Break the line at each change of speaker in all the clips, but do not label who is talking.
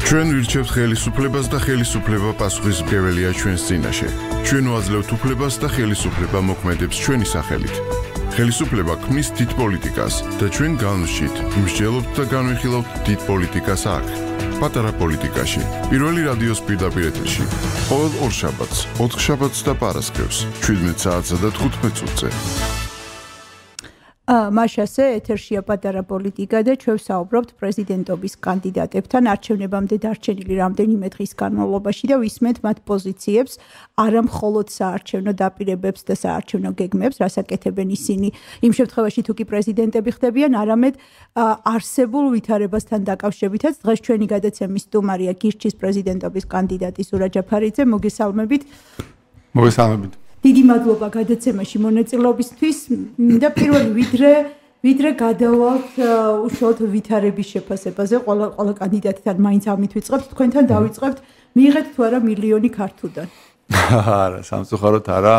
ჩვენ ვირჩევთ ხელისუფლებას და ხელისუფლება პასუხისმგებელია ჩვენს წინაშე. ჩვენ ვაძლევთ უფლებას და ხელისუფლება მოქმედებს ჩვენი სახელით. ხელისუფლება ქმნის დიდ პოლიტიკას და ჩვენ განვშით, ვიმსჯელობთ და განვიხილავთ დიდ პოლიტიკას აქ, პატარა პოლიტიკაში. პირველი რადიოს პირდაპირ ეთერში. ყოველ ორ შაბათს, 4 შაბათს და პარასკევს, 17 საათსა და 15 წუთზე.
მაშასე ეთერშია პატარა პოლიტიკა და ჩვენ ვსაუბრობთ პრეზიდენტობის კანდიდატებთან არჩევნებამდე დარჩენილი რამდენიმე დღის განმავლობაში და ვისმენთ მათ პოზიციებს, არა მხოლოდ საარჩევნო დაპირებებს და საარჩევნო გეგმებს, რასაკეთებენ ისინი იმ შემთხვევაში თუ კი პრეზიდენტები ხდებიან, არამედ არსებულ ვითარებასთან დაკავშირებითაც დღეს ჩვენი გადაცემის სტუმარია გირჩის პრეზიდენტობის კანდიდატი სურა ჯაფარიძე, მოგესალმებით.
მოგესალმებით.
დიდი მადლობა გადაცემაში მონაწილეობისთვის და პირველი ვიდრე გადავალთ უშუალოდ ვითარების შეფასებაზე ყველა კანდიდატთან მაინც ამით ვიწყებთ თქვენთან დავიწყებთ მიიღეთ თუ არა მილიონი ქართუდან
არა სამწუხაროდ არა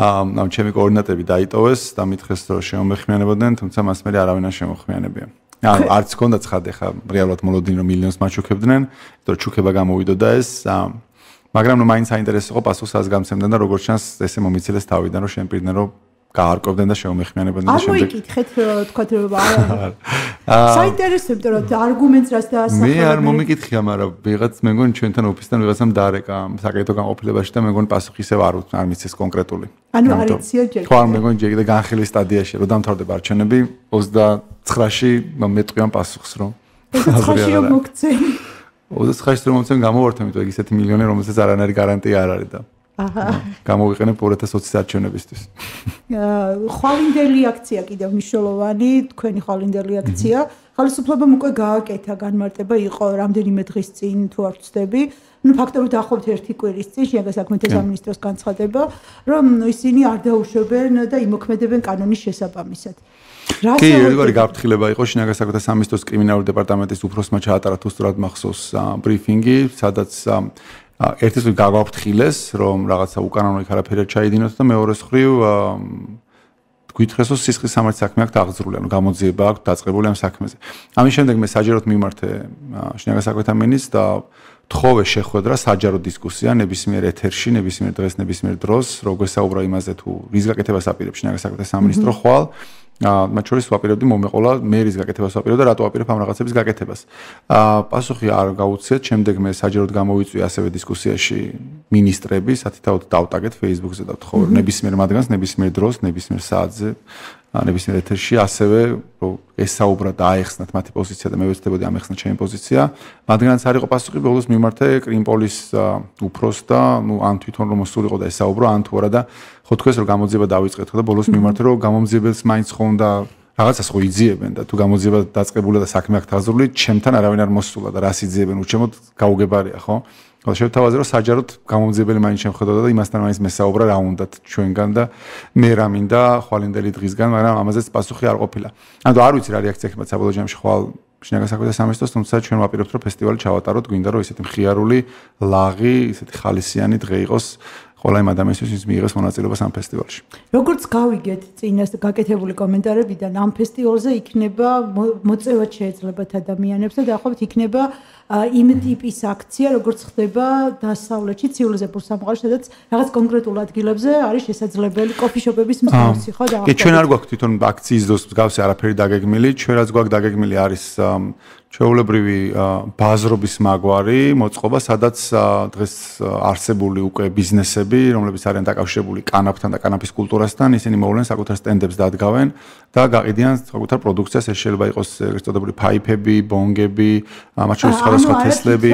ამ ჩემი კოორდინატები დაიტოვეს და მითხეს რომ შემოხმიანებოდნენ თუმცა მას მე არავინ არ შემოხმიანებია ანუ არც ჰქონდა ცხადე ხა რეალურად მოლოდინი რომ მილიონს მაჩუქებდნენ იმიტომ რომ ჩუქება გამოვიდოდა ეს მაგრამ ნუ მაინც საინტერესო პასუხსაც გამცემდნენ და როგორც ჩანს ესე მომიცილეს თავიდან რომ შემპირდნენ რომ გაარკვევდნენ და შემოეხმიანებოდნენ და შემდეგ
მოიკითხეთ თქვათ რომ საინტერესო რომ არგუმენტს რას დაასახელებენ
მე არ მომიკითხია მაგრამ ვიღაც მე მგონი ჩვენთან ოფისთან ვიღაცამ დაარეკა საკეთო განყოფილებაში და მე მგონი პასუხი ისევ არ მიცეს კონკრეტული
ანუ არ იცია ჯერ
ხო მე მგონი ჯერ კიდე განხილვის სტადიაში რომ დამთავრდება არჩევნები 29-ში მეტყვიან პასუხს რომ
29-ში რომ მოგცემ
29-ში რომ მომცემ გამოვართ ამიტომ ეგ ისეთი მილიონი რომელსაც არანაირი გარანტია არ არის და გამოვიყენებ 2020 არჩევნებისთვის.
ხვალინდელი აქცია კიდევ მნიშვნელოვანი, თქვენი ხვალინდელი აქცია. ხელისუფლებამ უკვე გააკეთა განმარტება იყო რამდენიმე დღის წინ თუ არ ვცდები. ფაქტობრივად დაახლოებით 1 კვირის წინ შინაგან საქმეთა სამინისტროს განცხადება, რომ ისინი არ დაუშვებენ და იმოქმედებენ კანონის შესაბამისად.
კი, ეგრე გაფრთხილება იყო შინაგან საქმეთა სამინისტროს კრიმინალური დეპარტამენტის უფროსმა ჩაატარა თუ სწორად მახსოვს ბრიფინგი, სადაც ერთის მხრივ გაგვაფრთხილეს, რომ რაღაცა უკანონო იქ არაფერი არ ჩაიდინოთ და მეორეს მხრივ გვითხრეს, რომ სისხლის სამართლის საქმე აქვს აღძრული, ანუ გამოძიება აქვს დაწყებული ამ საქმეზე. ამის შემდეგ მე საჯაროდ მიმართე შინაგან საქმეთა მინისტრს და თხოვე შეხვედრა, საჯარო დისკუსია ნებისმიერ ეთერში, ნებისმიერ დღეს, ნებისმიერ დროს, რო გვესაუბრა იმაზე თუ რის გაკეთებას აპირებს შინაგან საქმეთა სამინისტრო ხვალ მათ შორის ვაპირებდი მომეყოლა მე რის გაკეთებას ვაპირებ და რატო ვაპირებ ამ რაღაცების გაკეთებას. პასუხი არ გაუცეთ, შემდეგ მე საჯაროდ გამოვიწვი ასევე დისკუსიაში მინისტრები, სათითაოდ დავტაგეთ Facebook-ზე და ვთხოვე ნებისმიერ მათგანს, ნებისმიერ დროს, ნებისმიერ საათზე, ნებისმიერ ეთერში, ასევე რომ ესაუბრა და აეხსნათ მათი პოზიცია და მე ვეცდებოდი ამეხსნა ჩემი პოზიცია. მათგანაც არ იყო პასუხი, ბოლოს მიმართე კრიმპოლის უფროს და ნუ ან თვითონ რომ მოსულიყო და ესაუბრო, ან თუ არა და ხო თქვეს რომ გამოძიება დავიწყეთ და ბოლოს მიმართე რომ გამოძიებელს მაინც ხომ და რაღაცას ხო იძიებენ და თუ გამოძიება დაწყებულა და საქმე აქვს დაზრული, ჩემთან არავინ არ მოსულა და რას იძიებენ, უჩემოდ გაუგებარია, ხო? და შევთავაზე რომ საჯაროდ გამოძიებელი მაინც შემხედოდა და იმასთან მაინც მესაუბრა რა უნდათ ჩვენგან და მე რა მინდა ხვალინდელი დღისგან, მაგრამ ამაზეც პასუხი არ ყოფილა. ანუ არ ვიცი რა რეაქცია იქნება საბოლოო ჯამში ხვალ შინაგან საქმეთა სამინისტროს, თუმცა ჩვენ ვაპირებთ რომ ფესტივალი ჩავატაროთ, გვინდა რომ ისეთი მხიარული, ლაღი, ისეთი ხალისიანი დღე იყოს ყველა იმ ადამიანისთვის, ვინც მიიღეს მონაწილეობას ამ ფესტივალში.
როგორც გავიგეთ წინას გაკეთებული კომენტარებიდან, ამ ფესტივალზე იქნება მოწევად შეეძლებათ ადამიანებს და დაახლოებით იქნება იმ ტიპის აქცია, როგორც ხდება დასავლეთში, ცივილიზებულ სამყაროში, სადაც რაღაც კონკრეტულ ადგილებზე არის შესაძლებელი კოფიშოპების მსგავსი, ხო და
კი, ჩვენ არ გვაქვს თვითონ აქციის დროს მსგავსი არაფერი დაგეგმილი, ჩვენ რაც გვაქვს დაგეგმილი არის ჩვეულებრივი ბაზრობის მაგვარი მოწყობა, სადაც დღეს არსებული უკვე ბიზნესები, რომლებიც არიან დაკავშირებული კანაფთან და კანაფის კულტურასთან, ისინი მოვლენ საკუთარ სტენდებს დადგავენ და გაყიდიან საკუთარ პროდუქციას, ეს შეიძლება იყოს ეგრეთ წოდებული ფაიფები, ბონგები, მათ შორის სხვადასხვა თესლები.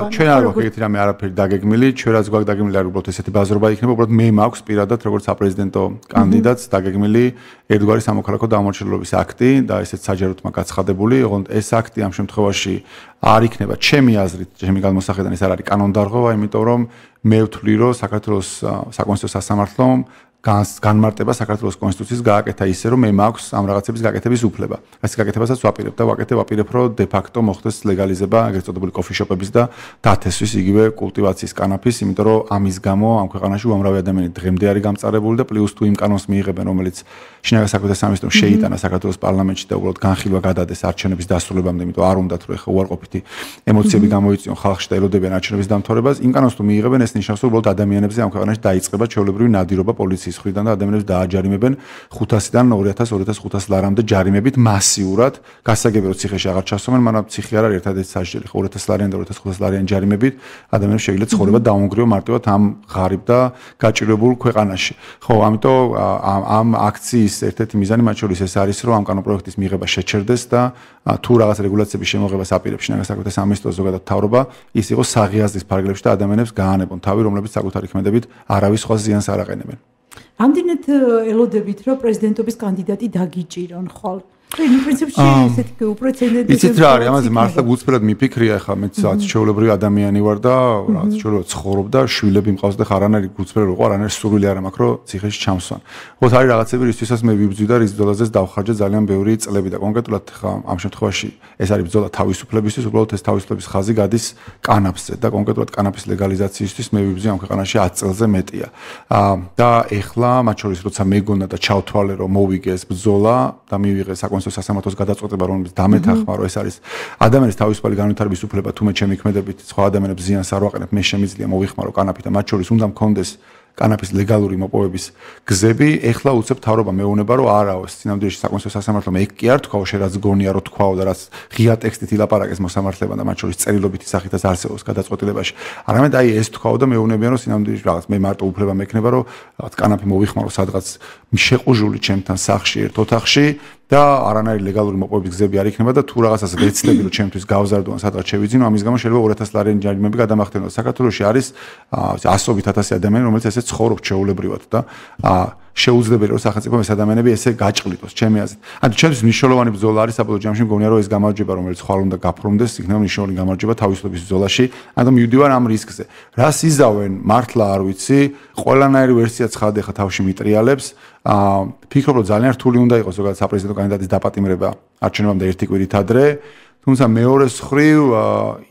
ჩვენ არ გვაქვს ეგეთი რამე არაფერი დაგეგმილი, ჩვენ რაც გვაქვს დაგეგმილი არის უბრალოდ ესეთი ბაზრობა იქნება, უბრალოდ მე მაქვს პირადად როგორც საპრეზიდენტო კანდიდატს დაგეგმილი ერთგვარი სამოქალაქო დამორჩილების აქტი და ესეც საჯაროდ მაქვს გაცხადებული, ოღონდ ეს აქტი ამ შემთხვევაში არ იქნება ჩემი აზრით, ჩემი გადმოსახედიდან ეს არ არის კანონდარღვევა, იმიტომ რომ მე ვთვლი რომ საქართველოს საკონსტიტუციო სასამართლომ განმარტება საქართველოს კონსტიტუციის გააკეთა ისე, რომ მე მაქვს ამ რაღაცების გაკეთების უფლება. ეს გაკეთებასაც ვაპირებ და ვაპირებ, რომ de facto მოხდეს ლეგალიზება ეგრეთ წოდებული კოფიშოპების და დათესვის იგივე კულტივაციის კანაფის, იმიტომ რომ ამის გამო ამ ქვეყანაში უამრავი ადამიანი დღემდე არის გამწარებული და პლუს თუ იმ კანონს მიიღებენ, რომელიც შინაგან საქმეთა სამინისტრომ შეიტანა საქართველოს პარლამენტში და უბრალოდ განხილვა გადადეს არჩევნების დასრულებამდე, იმიტომ არ უნდათ რომ ეხა უარყოფითი ემოციები გამოიწვიონ ხალხში და ელოდებიან არჩევნების დამთავრებას. იმ კანონს თუ მიიღებენ, ეს ნიშნავს, რომ უბრალოდ ადამიანებზე ამ ქვეყანაში დაიწყება ჩვეულებრივი ნადირობა პოლიციის მხრიდან და ადამიანებს დააჯარიმებენ 500-დან 2,000-2500 ლარამდე ჯარიმებით მასიურად. გასაგებია რომ ციხეში აღარ ჩასვამენ, მაგრამ ციხე არ არის ერთადერთი სასჯელი, 2,000 ლარიანი და 2,500 ლარიანი ჯარიმებით ადამიანებს შეიძლება ცხოვრება დაუნგრიო მარტივად ამ ღარიბ და გაჭირვებულ ქვეყანაში. ხო, ამიტომ ამ აქციის ერთ-ერთი მიზანი მათ შორის ეს არის, რომ ამ კანონპროექტის მიღება შეჩერდეს და თუ რაღაც რეგულაციების შემოღებას აპირებს შინაგან საქმეთა სამინისტრო ზოგადად მთავრობა, ის იყოს საღიაზრის ფარგლებში და ადამიანებს გაანებონ თავი, რომლებიც საკუთარი ქმედებით არავის სხვა ზიანს არ აყენებენ.
რამდენად ელოდებით, რომ პრეზიდენტობის კანდიდატი დაგიჭირონ ხოლ? პრინციპში ესეთი უპრეცედენტო
იცით რა არის, ამაზე მართლა გულწრფელად მიფიქრია ხა, მეც რაც ჩვეულებრივი ადამიანი ვარ და რაც ჩვეულებრივად ცხოვრობ და შვილები მყავს და არანაირი გულწრფელი ვიყო, არანაირი სურვილი არ მაქვს, რომ ციხეში ჩამსვან. ოღონდ არის რაღაცები, რისთვისაც მე ვიბრძვი და რის ბრძოლაზეც დავხარჯე ძალიან ბევრი წლები და კონკრეტულად ხა ამ შემთხვევაში ეს არის ბრძოლა თავისუფლებისთვის, უბრალოდ ეს თავისუფლების ხაზი გადის კანაფზე და კონკრეტულად კანაფის ლეგალიზაციისთვის მე ვიბრძვი ამ ქვეყანაში 10 წელზე მეტია. და ეხლა მათ შორის როცა მეგონა და ჩავთვალე რომ მოვიგე ეს ბრძოლა და მივიღე სასამართლოს გადაწყვეტება, რომელიც დამეთანხმა, რომ ეს არის ადამიანის თავისუფალი განვითარების უფლება, თუ მე ჩემი ქმედებით სხვა ადამიანებს ზიანს არ ვაყენებ, მე შემიძლია მოვიხმარო კანაფი და მათ შორის უნდა მქონდეს კანაფის ლეგალური მოპოვების გზები. ეხლა უცებ მთავრობა მეუბნება, რომ არაო, წინამდეში საკონსტიტუციო სასამართლომ ეგ კი არ თქვაო, რაც გონია რომ თქვაო და რაც ღია ტექსტით ილაპარაკეს მოსამართლებამ და მათ შორის წერილობითი სახითაც არსებობს გადაწყვეტილებაში. არამედ აი ეს თქვაო და მეუბნებიან, რომ წინამდეში რაღაც მე მარტო უფლება მექნება, რომ რაღაც კანაფი მოვიხმარო სადღაც შეყუჟული ჩემთან სახლში ერთ ოთახში და არანაირი ლეგალური მოპოვების გზები არ იქნება და თუ რაღაცას ვეცდები რომ ჩემთვის გავზარდო ან სადღაც შევიძინო, ამის გამო შეიძლება 2,000 ლარიანი ჯარიმები გადამახდენოს. საქართველოში არის 100,000 ადამიანი, რომელიც ესე ცხოვრობს ჩვეულებრივად და შეუძლებელია რომ სახელმწიფომ ეს ადამიანები ესე გაჭყლიტოს ჩემი აზრით. ანუ ჩემთვის მნიშვნელოვანი ბრძოლა არის საბოლოო ჯამში, მგონია რომ ეს გამარჯვება, რომელიც ხვალ უნდა გაფორმდეს, იქნება მნიშვნელოვანი გამარჯვება თავისუფლების ბრძოლაში. ანუ მივდივარ ამ რისკზე. რას იზავენ, მართლა არ ვიცი, ყველანაირი ვერსია ცხადე ხა თავში მიტრიალებს. ფიქრობ რომ ძალიან რთული უნდა იყოს ზოგადად საპრეზიდენტო კანდიდატის დაპატიმრება არჩევნებამდე ერთი კვირით ადრე. თუმცა მეორეს მხრივ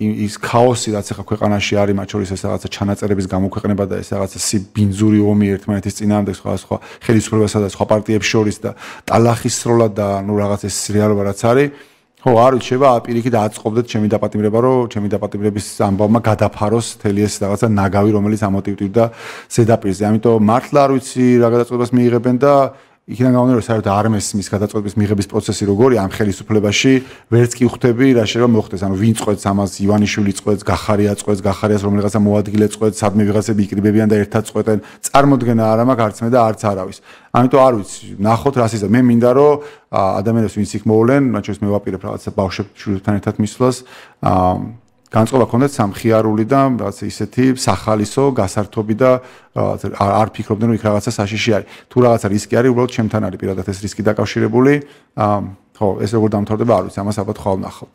ის ქაოსი რაც ახლა ქვეყანაში არის, მათ შორის ეს რაღაცა ჩანაწერების გამოქვეყნება და ეს რაღაცა ბინძური ომი ერთმანეთის წინააღმდეგ სხვა ხელისუფლებასა და სხვა პარტიებს შორის და ტალახის სროლა და ნუ რაღაც ეს რეალობა რაც არის. ხო, არ ვიცი, შეიძლება აპირიქით აწყობდეთ ჩემი დაპატიმრება, რომ ჩემი დაპატიმრების ამბავმა გადაფაროს მთელი ეს რაღაცა ნაგავი, რომელიც ამოტივტივდა ზედაპირზე. ამიტომ მართლა არ ვიცი რა გადაწყვეტებას მიიღებენ და იქიდან გამომდინარე, რომ საერთოდ არ მესმის გადაწყვეტების მიღების პროცესი როგორია ამ ხელისუფლებაში, ვერც კი ხვდები რა შეიძლება მოხდეს. ანუ ვინ წყვეტს ამას, ივანიშვილი წყვეტს, გახარია წყვეტს, გახარიას რომელიღაცა მოადგილე წყვეტს, სადმე ვიღაცები იკრიბებიან და ერთად წყვეტენ. წარმოდგენა არ მაქვს არც მე და არც არავის. ამიტომ არ ვიცი, ნახოთ რა სიზა. მე მინდა რომ ადამიანებს ვინც იქ მოვლენ, მათ შორის მე ვაპირებ რაღაცა ბავშვებთან ერთად მისვლას, განწყობა ქონდეთ სამხიარული და რაღაცა ისეთი სახალისო გასართობი და არ ფიქრობდნენ რომ იქ რაღაცა საშიში არის. თუ რაღაცა რისკი არის, უბრალოდ ჩემთან არის პირადად ეს რისკი დაკავშირებული. ხო, ეს როგორ დამთავრდება არ ვიცი, ამას ალბათ ხვალ ვნახავთ.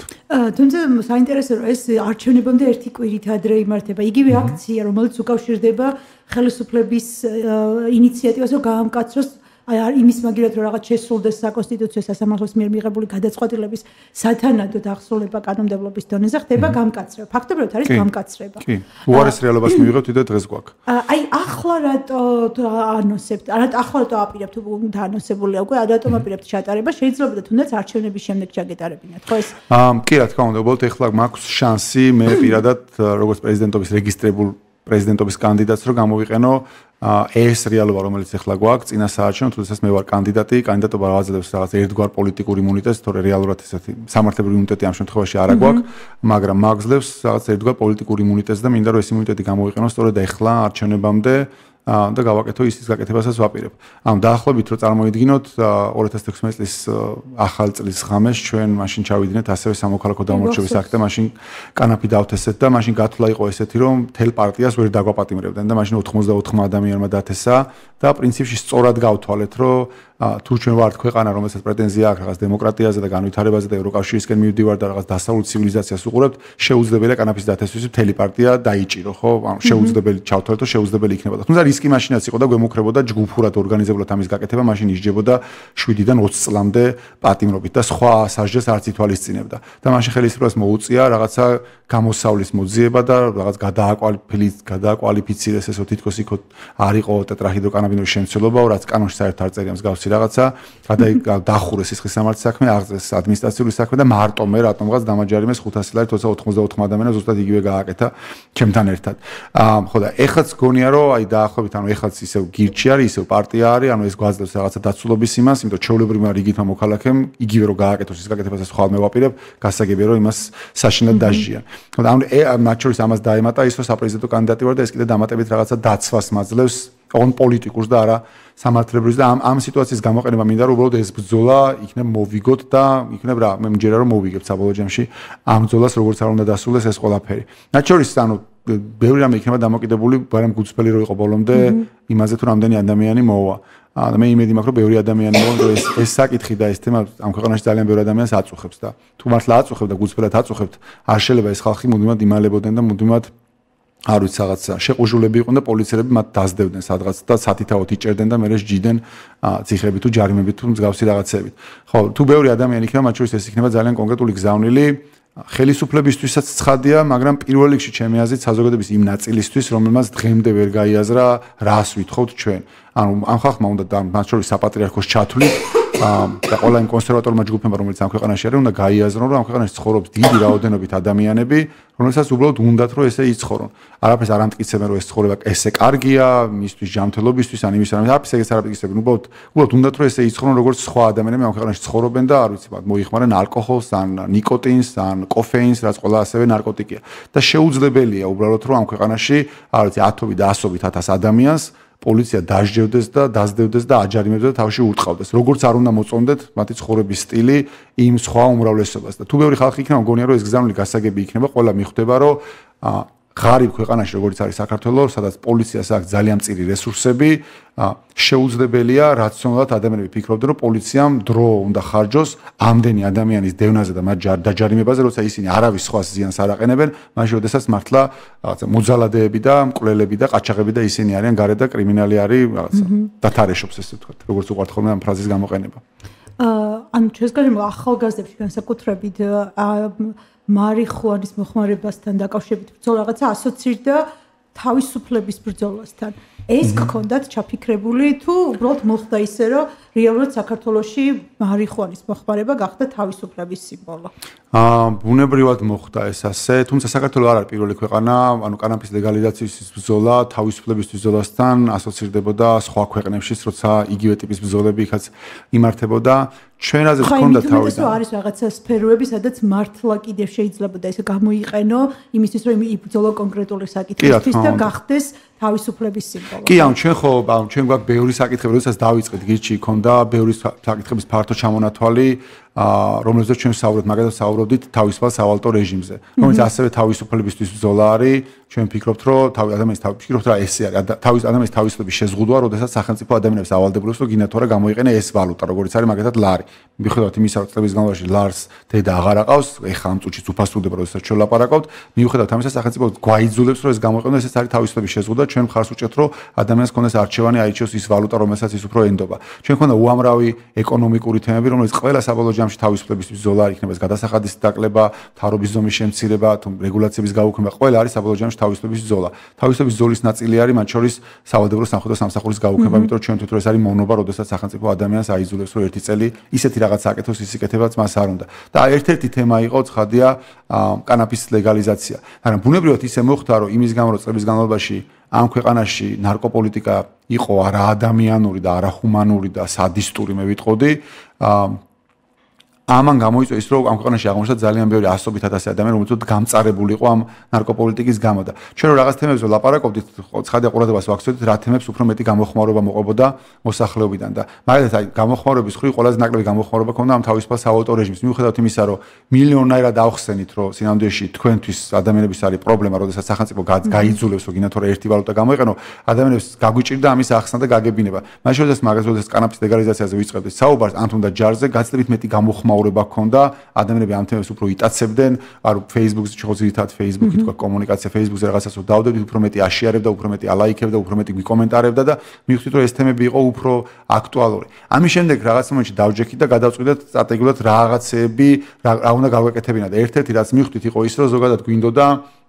თუმცა საინტერესოა რომ ეს არჩევნებამდე ერთი კვირით ადრე იმართება. იგივე აქცია, რომელიც უკავშირდება ხელისუფლების ინიციატივას, რომ გაამკაცროს იმის მაგალითად რომ რაღაც შესრულდეს საკონსტიტუციო სასამართლოს მიერ მიღებული გადაწყვეტილების სათანადოდ აღსრულება კანონმდებლობის დონეზე ხდება გამკაცრება. ფაქტობრივად არის გამკაცრება.
კი. უარეს რეალობას მივიღებთ და დღეს გვაქვს.
აი ახლა რატო ანონსებთ? ახლა რატო აპირებთ უნდა ანონსებულია უკვე რატომ აპირებთ ჩატარება? შეიძლება თუნდაც არჩევნების შემდეგ ჩაგეტარებინათ, ხო ეს?
კი, რა თქმა უნდა, უბრალოდ ეხლა მაქვს შანსი მე პირადად როგორც პრეზიდენტობის რეგისტრებულ პრეზიდენტობის კანდიდატს რომ გამოვიყენო ეს რეალობა რომელიც ახლა გვაქვს წინა საარჩევნო თუნდაც მე ვარ კანდიდატი კანდიდატობა აძლევს რაღაც ერთგვარ პოლიტიკურ იმუნიტეტს თორე რეალურად ესეთი სამართლებრივი იმუნიტეტი ამ შემთხვევაში არ აქვს მაგრამ მაგძლევს რაღაც ერთგვარ პოლიტიკურ იმუნიტეტს და მინდა რომ ეს იმუნიტეტი გამოვიყენო სწორედ ახლა არჩევნებამდე და გავაკეთო ისის გაკეთებასაც ვაპირებ. ანუ დაახლოებით რომ წარმოიდგინოთ 2016 წლის ახალ წლის ღამეს ჩვენ მაშინ ჩავიდნენ ასევე სამოქალაქო დამორჩევის აქტი და მაშინ კანაფი დავთესეთ და მაშინ გათვლა იყო ესეთი რომ თელ პარტიას ვერ დაგვაპატიმრებდნენ და მაშინ 84 ადამიანმა დათესა და პრინციპში სწორად გავთვალეთ რომ თუ ჩვენ ვართ ქვეყანა, რომელსაც პრეტენზია აქვს რაღაც დემოკრატიაზე და განვითარებაზე და ევროკავშირისკენ მივდივართ და რაღაც დასავლურ ცივილიზაციას უყურებთ, შეუძლებელია კანაფის დათესვის მთელი პარტია დაიჭირო, ხო? ანუ შეუძლებელი ჩავთვალოთ, რომ შეუძლებელი იქნებოდა. თუმცა რისკი მაშინაც იყო და გვემუქრებოდა ჯგუფურად ორგანიზებულად ამის გაკეთება, მაშინ ისჯებოდა 7-დან 20 წლამდე პატიმრობით და სხვა სასჯელს არც ითვალისწინებდა. და მაშინ ხელისუფლებას მოუწია რაღაცა გამოსავლის მოძიება და რაღაც გადააკვალიფიცირეს, ესო თითქოს იქ არ იყო ტეტრაჰიდროკანაბინოლის შემცველობაო, რაც კანონში საერთოდ არ წერია მსგავსი რაღაცა, გადაახურეს სისხლის სამართლის საქმე, აღწერეს ადმინისტრაციული საქმე და მარტო მე რატომღაც დამაჯარიმეს 500 ლარი, თორსა 94 ადამიანს ზუსტად იგივე გააკეთა ჩემთან ერთად. ხო და ეხლაც გონია რომ აი დაახლოებით ანუ ეხლაც ისევ გირჩი არის, ისევ პარტია არის, ანუ ეს გვაძლევს რაღაცა დაცულობის იმას, იმიტომ ჩვეულებრივმა რიგითმა მოქალაქემ იგივე რომ გააკეთოს ის გაკეთებასაც ხვალ მევაპირებ, გასაგებია რომ იმას საშინლად დაჟიან. ხო და ანუ მათ შორის ამას დაემატა ის რომ საპრეზიდენტო კანდიდატი ვარ და ეს კიდე დამატებით რაღაცა დაცვას მაძლევს ოღონ პოლიტიკურს და არა სამართლებრივს და ამ სიტუაციის გამოყენება მინდა რომ უბრალოდ ეს ბრძოლა იქნებ მოვიგოთ და იქნებ რა მე მჯერა რომ მოვიგებთ საბოლოო ჯამში ამ ბრძოლას როგორც არ უნდა დასრულდეს ეს ყველაფერი. მათ შორის ანუ ბევრი რამე იქნება დამოკიდებული, მაგრამ გულწრფელი რო იყო ბოლომდე იმაზე თუ რამდენი ადამიანი მოვა. და მე იმედი მაქვს რომ ბევრი ადამიანი მოვა, რომ ეს საკითხი და ეს თემა ამ ქვეყანაში ძალიან ბევრი ადამიანს აწუხებს და თუ მართლა აწუხებთ და გულწრფელად აწუხებთ, არ შეიძლება ეს ხალხი მუდმივად იმალებოდნენ და მუდმივად არ ვიცი რაღაცა შეყუჟულები იყვნენ და პოლიციელები მათ დასდევდნენ სადღაც და სათითაოდ იჭერდნენ და მერე ჯიდნენ ციხრებით თუ ჯარიმებით თუ მსგავსი რაღაცებით. ხო, თუ ბევრი ადამიანი იქნება, მათ შორის ეს იქნება ძალიან კონკრეტული გზავნილი ხელისუფლებისთვისაც ცხადია, მაგრამ პირველ რიგში ჩემი აზრით საზოგადოების იმ ნაწილისთვის, რომელმაც დღემდე ვერ გაიაზრა, რას ვითხოვთ ჩვენ. ანუ ამ ხალხმა უნდა და მათ შორის საპატრიარქოს ჩათვლით და ყველა იმ კონსერვატორმა ჯგუფებმა, რომელიც ამ ქვეყანაში არის, უნდა გაიაზრონ, რომ ამ ქვეყანაში ცხოვრობს დიდი რაოდენობით ადამიანები, რომელსაც უბრალოდ უნდათ, რომ ესე იცხოვრონ. არაფერს არ ამტკიცებენ, რომ ეს ცხოვრება ესე კარგია, მისთვის ჯანმრთელობისთვის, ან იმის რამე, არაფერს ეგეც არ ამტკიცებენ. უბრალოდ უნდათ, რომ ესე იცხოვრონ, როგორც სხვა ადამიანები ამ ქვეყანაში ცხოვრობენ და არ ვიცი, მოიხმარენ ალკოჰოლს, ან ნიკოტინს, ან კოფეინს, რაც ყველა ასევე ნარკოტიკია. და შეუძლებელია უბრალოდ, რომ ამ ქვეყანაში, არ ვიცი, 1000 და 100.000 ადამიანს პოლიცია დასჯევდეს და დაძდევდეს და აჯარიმებდეს და თავში ურტყავდეს. როგორც არ უნდა მოწონდეთ მათი ცხოვრების სტილი იმ სხვა უმრავლესობას. და თუ ბევრი ხალხი იქნება, მგონია რომ ეს გზავნილი გასაგები იქნება, ყველა მიხვდება, რომ ღარიბ ქვეყანაში, როგორც არის საქართველოს, სადაც პოლიციას აქვს ძალიან მწირი რესურსები, შეუძლებელია რაციონალურად ადამიანები ფიქრობდნენ, რომ პოლიციამ დრო უნდა ხარჯოს ამდენი ადამიანის დევნაზე და მათ დაჯარიმებაზე, როცა ისინი არავის სხვა ზიანს არ აყენებენ, მაშინ როდესაც მართლა რაღაცა მოძალადეები და მკვლელები და ყაჩაღები და ისინი არიან გარეთ და კრიმინალი არის რაღაცა დათარეშობს ესე ვთქვათ, როგორც უყვართ ხოლმე ამ ფრაზის გამოყენება.
ანუ ჩვენს გარემო ახალგაზრდებში განსაკუთრებით მარიხუანის მოხმარებასთან დაკავშირებით ბრძოლა რაღაცა ასოცირდა თავისუფლების ბრძოლასთან. ეს გქონდათ ჩაფიქრებული თუ უბრალოდ მოხდა ისე რომ რეალურად საქართველოში მარიხუანის მოხმარება გახდა თავისუფლების სიმბოლო?
ბუნებრივად მოხდა ეს ასე, თუმცა საქართველო არ არის პირველი ქვეყანა, ანუ კანაფის ლეგალიზაციის ბრძოლა თავისუფლების ბრძოლასთან ასოცირდებოდა სხვა ქვეყნებშიც, როცა იგივე ტიპის ბრძოლები იქაც იმართებოდა. ჩვენაზე გქონდა თავიდან.
ხო, არის რაღაცა სფეროები, სადაც მართლა კიდევ შეიძლება და ესე გამოიყენო იმისთვის, რომ იბრძოლო კონკრეტული საკითხისთვის და გახდეს თავისუფლების სიმბოლო.
კი, ანუ ჩვენ ხო, ანუ ჩვენ გვაქვს ბევრი საკითხები, როდესაც დავიწყეთ გირჩი იქონდა ბევრი საკითხების ფართო ჩამონათვალი, რომელზეც ჩვენ საუბრობთ, მაგალითად საუბრობდით თავისუფალ სავალუტო რეჟიმზე, რომელიც ასევე თავისუფლებისთვის ბრძოლა არის. ჩვენ ვფიქრობთ, რომ ეს არის ადამიანის თავისუფლების შეზღუდვა, როდესაც სახელმწიფო ადამიანებს ავალდებულებს, რომ გინდათ თუ არა გამოიყენე ეს ვალუტა, როგორც არის მაგალითად ლარი. მიუხედავად იმისა, რომ წლების განმავლობაში ლარს დედა აღარ აყავს, ეხლა ამ წუთშიც უფასურდება, როდესაც ჩვენ ლაპარაკობთ, მიუხედავად ამისა, სახელმწიფო გვაიძულებს, რომ ეს გამოიყენოს, ეს არის თავისუფლების შეზღუდვა. ჩვენ მხარს უჭერთ, რომ ადამიანს კონდეს არჩევანი აიჩიოს ის ვალუტა, რომელსაც ის უფრო ენდობა. ჩვენ ქონდა უამრავი ეკონომიკური თემები, რომელიც ყველა საბოლოო ჯამში თავისუფლების ბრძოლა იქნება, ეს გადასახადის დაკლება, მთავრობის ზომის შემცირება, თუ რეგულაციების გაუქმება, ყველა არის საბოლოო ჯამში თავისუფლების ბრძოლა. თავისუფლების ბრძოლის ნაწილი არის მათ შორის სავალდებულო სამხედრო სამსახურის გაუქმება, იმიტომ რომ ჩვენ თვითონ ეს არის მონობა, როდესაც სახელმწიფო ადამიანს აიძულებს, რომ ერთი წელი ისეთი რაღაც აკეთოს, ის იკეთებაც მას არ უნდა. და ერთ-ერთი თემა იყო ცხადია კანაფის ლეგალიზაცია. მაგრამ ბუნებრივად ისე მოხდა, რომ იმის გამო, რომ წლების განმავლობაში ამ ქვეყანაში ნარკოპოლიტიკა იყო არა ადამიანური და არა ჰუმანური და სადისტური, მე ვიტყოდი, ამან გამოიწვია ის, რომ ამ ქვეყანაში აღმოჩნდა ძალიან ბევრი ასობით ათასი ადამიანი, რომელიც გამწარებული იყო ამ ნარკოპოლიტიკის გამო და ჩვენ რომ რაღაც თემებზე ვლაპარაკობდით, ცხადია ყურადღებას ვაქცევდით, რა თემებს უფრო მეტი გამოხმაურება მოყვებოდა მოსახლეობიდან და მაგალითად აი გამოხმაურების ხრი ყველაზე ნაკლები გამოხმაურება ქონდა ამ თავისუფალ სავალუტო რეჟიმს. მიუხედავად იმისა, რომ მილიონაირად ავხსენით, რომ სინამდვილეში თქვენთვის ადამიანების არის პრობლემა, როდესაც სახელმწიფო გაიძულებს, რომ გინდათ რომ ერთი ვალუტა გამოიყენო, ადამიანებს გაგვიჭირდა ამის ახსნა და გაგებინება. მაშინ როდესაც მაგალითად კანაფის ლეგალიზაციაზე ვიწყებდით საუბარს, ან თუნდაც ჯარზე, გაცილებით მეტი გამოხმაურება ქონდა, ადამიანები ამ თემებს უფრო იტაცებდნენ, არ Facebook-ზე შეგვიძლიათ Facebook-ით თქვა კომუნიკაცია, Facebook-ზე რაღაცას რომ დავდებით, უფრო მეტი აშიარებდა, უფრო მეტი ალაიქებდა, უფრო მეტი გვიკომენტარებდა და მივხვდით, რომ ეს თემები იყო უფრო აქტუალური. ამის შემდეგ რაღაც მომენტში დავჯექით და გადავწყვიტეთ სტრატეგიულად რაღაცები რა უნდა გავაკეთებინა და ერთ-ერთი რაც მივხვდით იყო ის, რომ ზოგადად გვინდოდა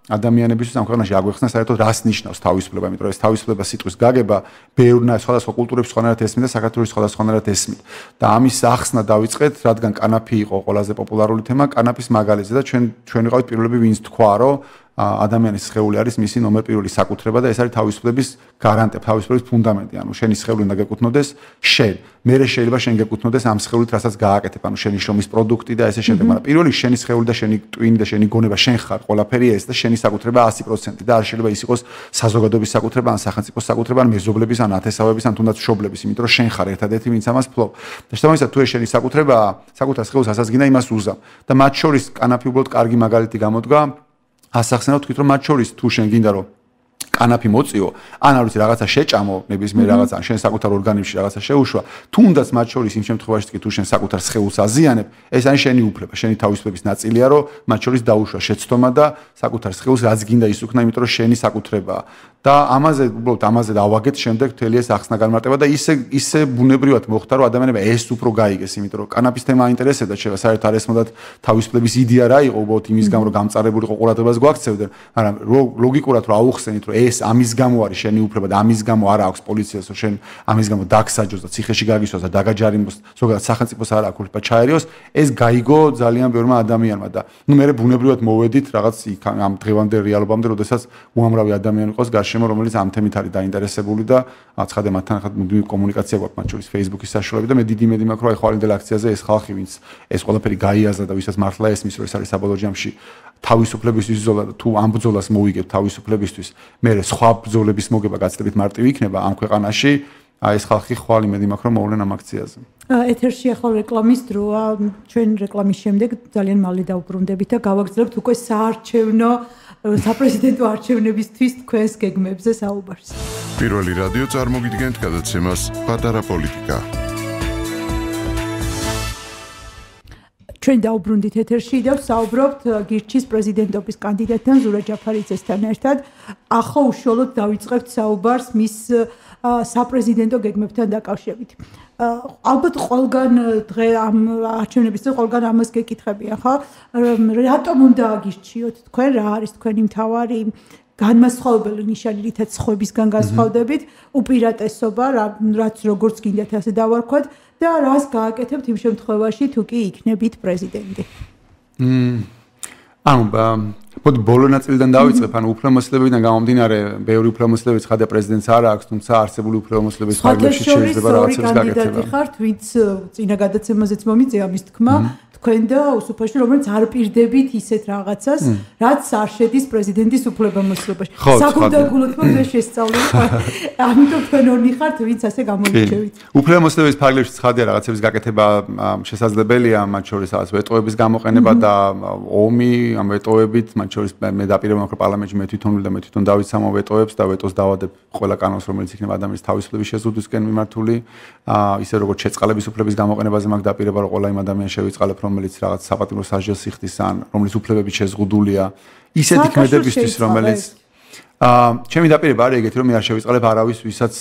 ადამიანებისთვის ამ ქვეყანაში აგვეხსნა საერთოდ რას ნიშნავს თავისუფლება, იმიტომ რომ ეს თავისუფლება სიტყვის გაგება ბევრ სხვადასხვა კულტურებში სხვანაირად ესმით და საქართველოს სხვადასხვანაირად ესმით. და ამის ახსნა დავიწყეთ, რადგან კანაფი იყო ყველაზე პოპულარული თემა, კანაფის მაგალითზე და ჩვენ ვიყავით პირველები, ვინც თქვა, რომ ადამიანის სხეული არის მისი ნომერ პირველი საკუთრება და ეს არის თავისუფლების გარანტია, თავისუფლების ფუნდამენტი. ანუ შენი სხეული უნდა გეკუთვნოდეს შენ. მერე შეიძლება შენ გეკუთვნოდეს ამ სხეულით, რასაც გააკეთებ, ანუ შენი შრომის პროდუქტი და ესე შემდეგ. მაგრამ პირველი შენი სხეული და შენი ტვინი და შენი გონება შენ ხარ, ყველაფერი ეს და შენი საკუთრება 100% და არ შეიძლება ის იყოს საზოგადოების საკუთრება, ან სახელმწიფოს საკუთრება, ან მეზობლების, ან ათესავების, ან თუნდაც მშობლების, იმიტომ რომ შენ ხარ ერთადერთი, ვინც ამას ფლობ. და შესაბამისად, თუ ეს შენი საკუთრებაა, საკუთარ სხეულს ასაზგინა იმას უზამ. და მათ შორის კანაფი უბრალოდ კარგი მაგალითი გამოდგა. ასახსენავ თქვით რომ მათ შორის თუ შენ გინდა რომ კანაფი მოწიო, ან არ ვიცი რაღაცა შეჭამო, ნებისმიერ რაღაცა, შენ საკუთარ ორგანიზმში რაღაცა შეუშვა, თუნდაც მათ შორის იმ შემთხვევაში თუ შენ საკუთარ სხეულს აზიანებ, ეს არის შენი უფლება, შენი თავისუფლების ნაწილია, რომ მათ შორის დაუშვა შეცდომა და საკუთარ სხეულს რაც გინდა ისუქნა, იმიტომ რომ შენი საკუთრებაა. და უბრალოდ ამაზე დავაგეთ შემდეგ მთელი ეს ახსნა განმარტება და ისე ბუნებრივად მოხდა, რომ ადამიანებმა ეს უფრო გაიგეს, იმიტომ რომ კანაფის თემა აინტერესებდა, შეიძლება საერთოდ არ ესმოდათ თავისუფლების იდეა რა იყო, უბრალოდ იმის გამო რომ გამწარებული იყო ყურადღებას გვაქცევდნენ, მაგრამ ლოგიკურად რომ აუხსენით, რომ ეს ამის გამო არის შენი უფლება და ამის გამო არ აქვს პოლიციას, რომ შენ ამის გამო დაგსაჯოს და ციხეში გაგისვას და დაგაჯარიმოს, ზოგადად სახელმწიფოს არ აქვს უფლება ჩაერიოს, ეს გაიგო ძალიან ბევრმა ადამიანმა და მე ბუნებრივად მოვედით რაღაც ამ დღევანდელ რეალობამდე, როდესაც უამრავი ადამიანი იყოს გარშემო, რომელიც ამ თემით არის დაინტერესებული და ცხადია მათთან მუდმივი კომუნიკაცია გვაქვს, მათ შორის Facebook-ის საშუალებით და მე დიდი იმედი მაქვს, რომ აი ხვალინდელ აქციაზე ეს ხალხი, ვინც ეს ყველაფერი გაიაზრა და ვისაც მართლა ესმის, რომ ეს არის საბოლოო ჯამში თავისუფლებისთვის ბრძოლა და თუ ამ ბრძოლას მოვიგებთ თავისუფლებისთვის, მე სხვა ბრძოლების მოგება გაცილებით მარტივი იქნება ამ ქვეყანაში, აი ეს ხალხი ხვალ იმედი მაქვს, რომ მოვლენ ამ აქციაზე.
ეთერში ახლა რეკლამის დროა, ჩვენ რეკლამის შემდეგ ძალიან მალე დავბრუნდებით და გავაგრძელებთ უკვე საარჩევნო საპრეზიდენტო არჩევნებისთვის თქვენს გეგმებზე საუბარს.
პირველი რადიო წარმოგიდგენთ გადაცემას პატარა პოლიტიკა. ჩვენ დავბრუნდით ეთერში და ვსაუბრობთ გირჩის პრეზიდენტობის კანდიდატთან ზურაბ ჯაფარიძესთან ერთად. ახლა უშუალოდ დავიწყებთ საუბარს მის საპრეზიდენტო გეგმებთან დაკავშირებით. ალბათ ყველგან დღე ამ არჩევნების წინ ყველგან ამას გეკითხებიან ხო? რატომ უნდა აგირჩიოთ თქვენ? რა არის თქვენი მთავარი განმასხვავებელი ნიშანი, რითაც სხვებისგან განსხვავდებით, უპირატესობა, რაც როგორც გინდათ ასე დავარქვათ და რას გააკეთებთ იმ შემთხვევაში, თუ კი იქნებით პრეზიდენტი?
მოდი ბოლო ნაწილიდან დავიწყებ, ანუ უფლებამოსილებიდან გამომდინარე, ბევრი უფლებამოსილები ცხადია პრეზიდენტს არ აქვს, თუმცა არსებული უფლებამოსილების ფარგლებში შეიძლება რაღაცებს გაკეთება.
კანდიდატი ხართ, ვინც წინა გადაცემაზეც მომიწია მის თქმა, თქვენ და უსუფაში, რომელიც არ პირდებით ისეთ რაღაცას, რაც არ შედის პრეზიდენტის უფლებამოსილებაში. საკუთრებულად მე შესწავლე. ამიტომ თქვენ ორნი ხართ, ვინც ასე გამოირჩევით.
უფლებამოსილების ფარგლებში ცხადია რაღაცების გაკეთება შესაძლებელია, მათ შორის ვეტოების გამოყენება და ომი ამ ვეტოებით, მათ შორის მე დაპირება მაქვს პარლამენტში მე თვითონ დავიცამ ვეტოებს და ვეტოს დავადებ ყველა კანონს, რომელიც იქნება ადამიანის თავისუფლების შეზღუდვისკენ მიმართული, ისე როგორც შეწყალების უფლების გამოყენებაზე მაქვს დაპირება, რომ ყველა იმ ადამიანს შევიწყალებ, რომელიც რაღაც საპატიმრო სასჯელს იხდის ან რომლის უფლებები შეზღუდულია, ისეთი ქმედებისთვის, რომელიც ჩემი დაპირება არის ეგეთი, რომ მე არ შევიწყალებ არავის, ვისაც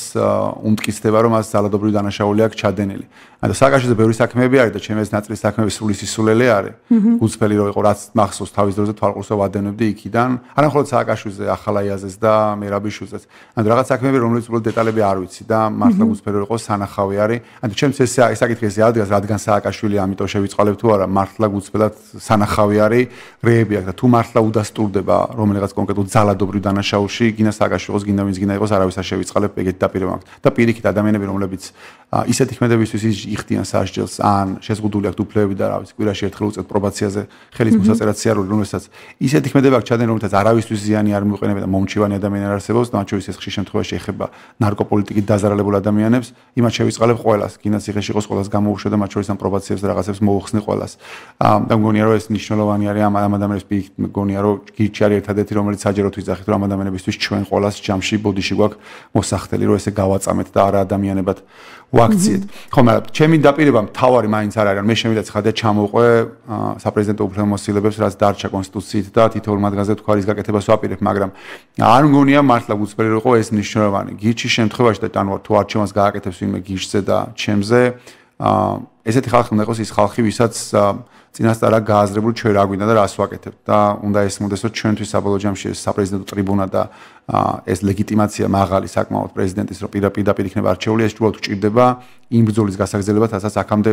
უმტკიცდება, რომ მას ძალადობრივი დანაშაული აქვს ჩადენილი. ანუ სააკაშიძე ბევრი საქმეები არის და ჩემი ეს ნაწილი საქმეები სრული სისულელე არის. გუცფელი რო იყო, რაც მახსოვს თავის დროზე თვალყურსა ვადევნებდი იქიდან. არა მხოლოდ სააკაშიძე, ახალაიაზეს და მერაბიშვილზეც. ანუ რაღაც საქმეები, რომლებიც უბრალოდ დეტალები არ ვიცი და მართლა გუცფელი რო იყო, სანახავი არის. ანუ ჩემს ეს საკითხი ესე ადგას, რადგან სააკაშვილი ამიტომ შევიწყალებ თუ არა, მართლა გუცფელად სანახავი არის, რეები აქვს და თუ მართლა უდასტურდება რომელიღაც კონკრეტულ ძალადობრივ დანაშაულს თითოეულში გინდა სააკაშვილოს გინდა ვინც გინდა იყოს არავის არ შევიწყალებ ეგეთი დაპირება მაქვს და პირიქით ადამიანები რომლებიც ისეთი ქმედებისთვის იხდიან სასჯელს ან შეზღუდული აქვთ უფლებები და რა ვიცი კვირაში ერთხელ უწევთ პრობაციაზე ხელის მოსაწერად სიარული რომელსაც ისეთი ქმედება აქვს ჩადენ რომელსაც არავისთვის ზიანი არ მიუყენებია და მომჩივანი ადამიანი არ არსებობს და მათ შორის ეს ხშირ შემთხვევაში ეხება ნარკოპოლიტიკით დაზარალებულ ადამიანებს იმათ შევიწყალებ ყველას გინდა ციხეში იყოს ყველას გამოუშვე და მათ შორის ამ პრობაციებს და რაღაცებს მოუხსნი ყველას და მგონია რომ ეს მნიშვნელოვანი არის ამ ადამიანებს მგონია რომ გირჩი არის ერთადერთი რომელიც საჯაროდ ვიძახით რომ ამ ადამიანებისთვის ჩვენ ყველას ჯამში ბოდიში გვაქვს მოსახდელი რომ ესე გავაწამეთ და არა ადამიანებად ვაქციეთ. ხო, მაგრამ ჩემი დაპირება მთავარი მაინც არ არის, მე შემიძლია ცხადია ჩამოვყვე საპრეზიდენტო უფლებამოსილებებს, რაც დარჩა კონსტიტუციით და თითოეულ მათგანზე თქვა ის გაკეთებას ვაპირებ, მაგრამ არ მგონია მართლა გუწყვეტი რომ იყო ეს მნიშვნელოვანი. გიჩის შემთხვევაში და ანუ თუ არჩევანს გააკეთებს ვინმე გიჩზე და ჩემზე, ესეთი ხალხი უნდა იყოს ის ხალხი, ვისაც წინასწარ რა გააზრებული ჩვენ რა გვინდა და რას ვაკეთებთ და უნდა ესმოდეს რომ ჩვენთვის საბოლოო ჯამში ეს საპრეზიდენტო ტრიბუნა და ეს ლეგიტიმაცია მაღალი საკმაოდ პრეზიდენტის რომ პირდაპირ იქნება არჩეული ეს უბრალოდ გჭირდება იმ ბრძოლის გასაგრძელებლად რასაც აქამდე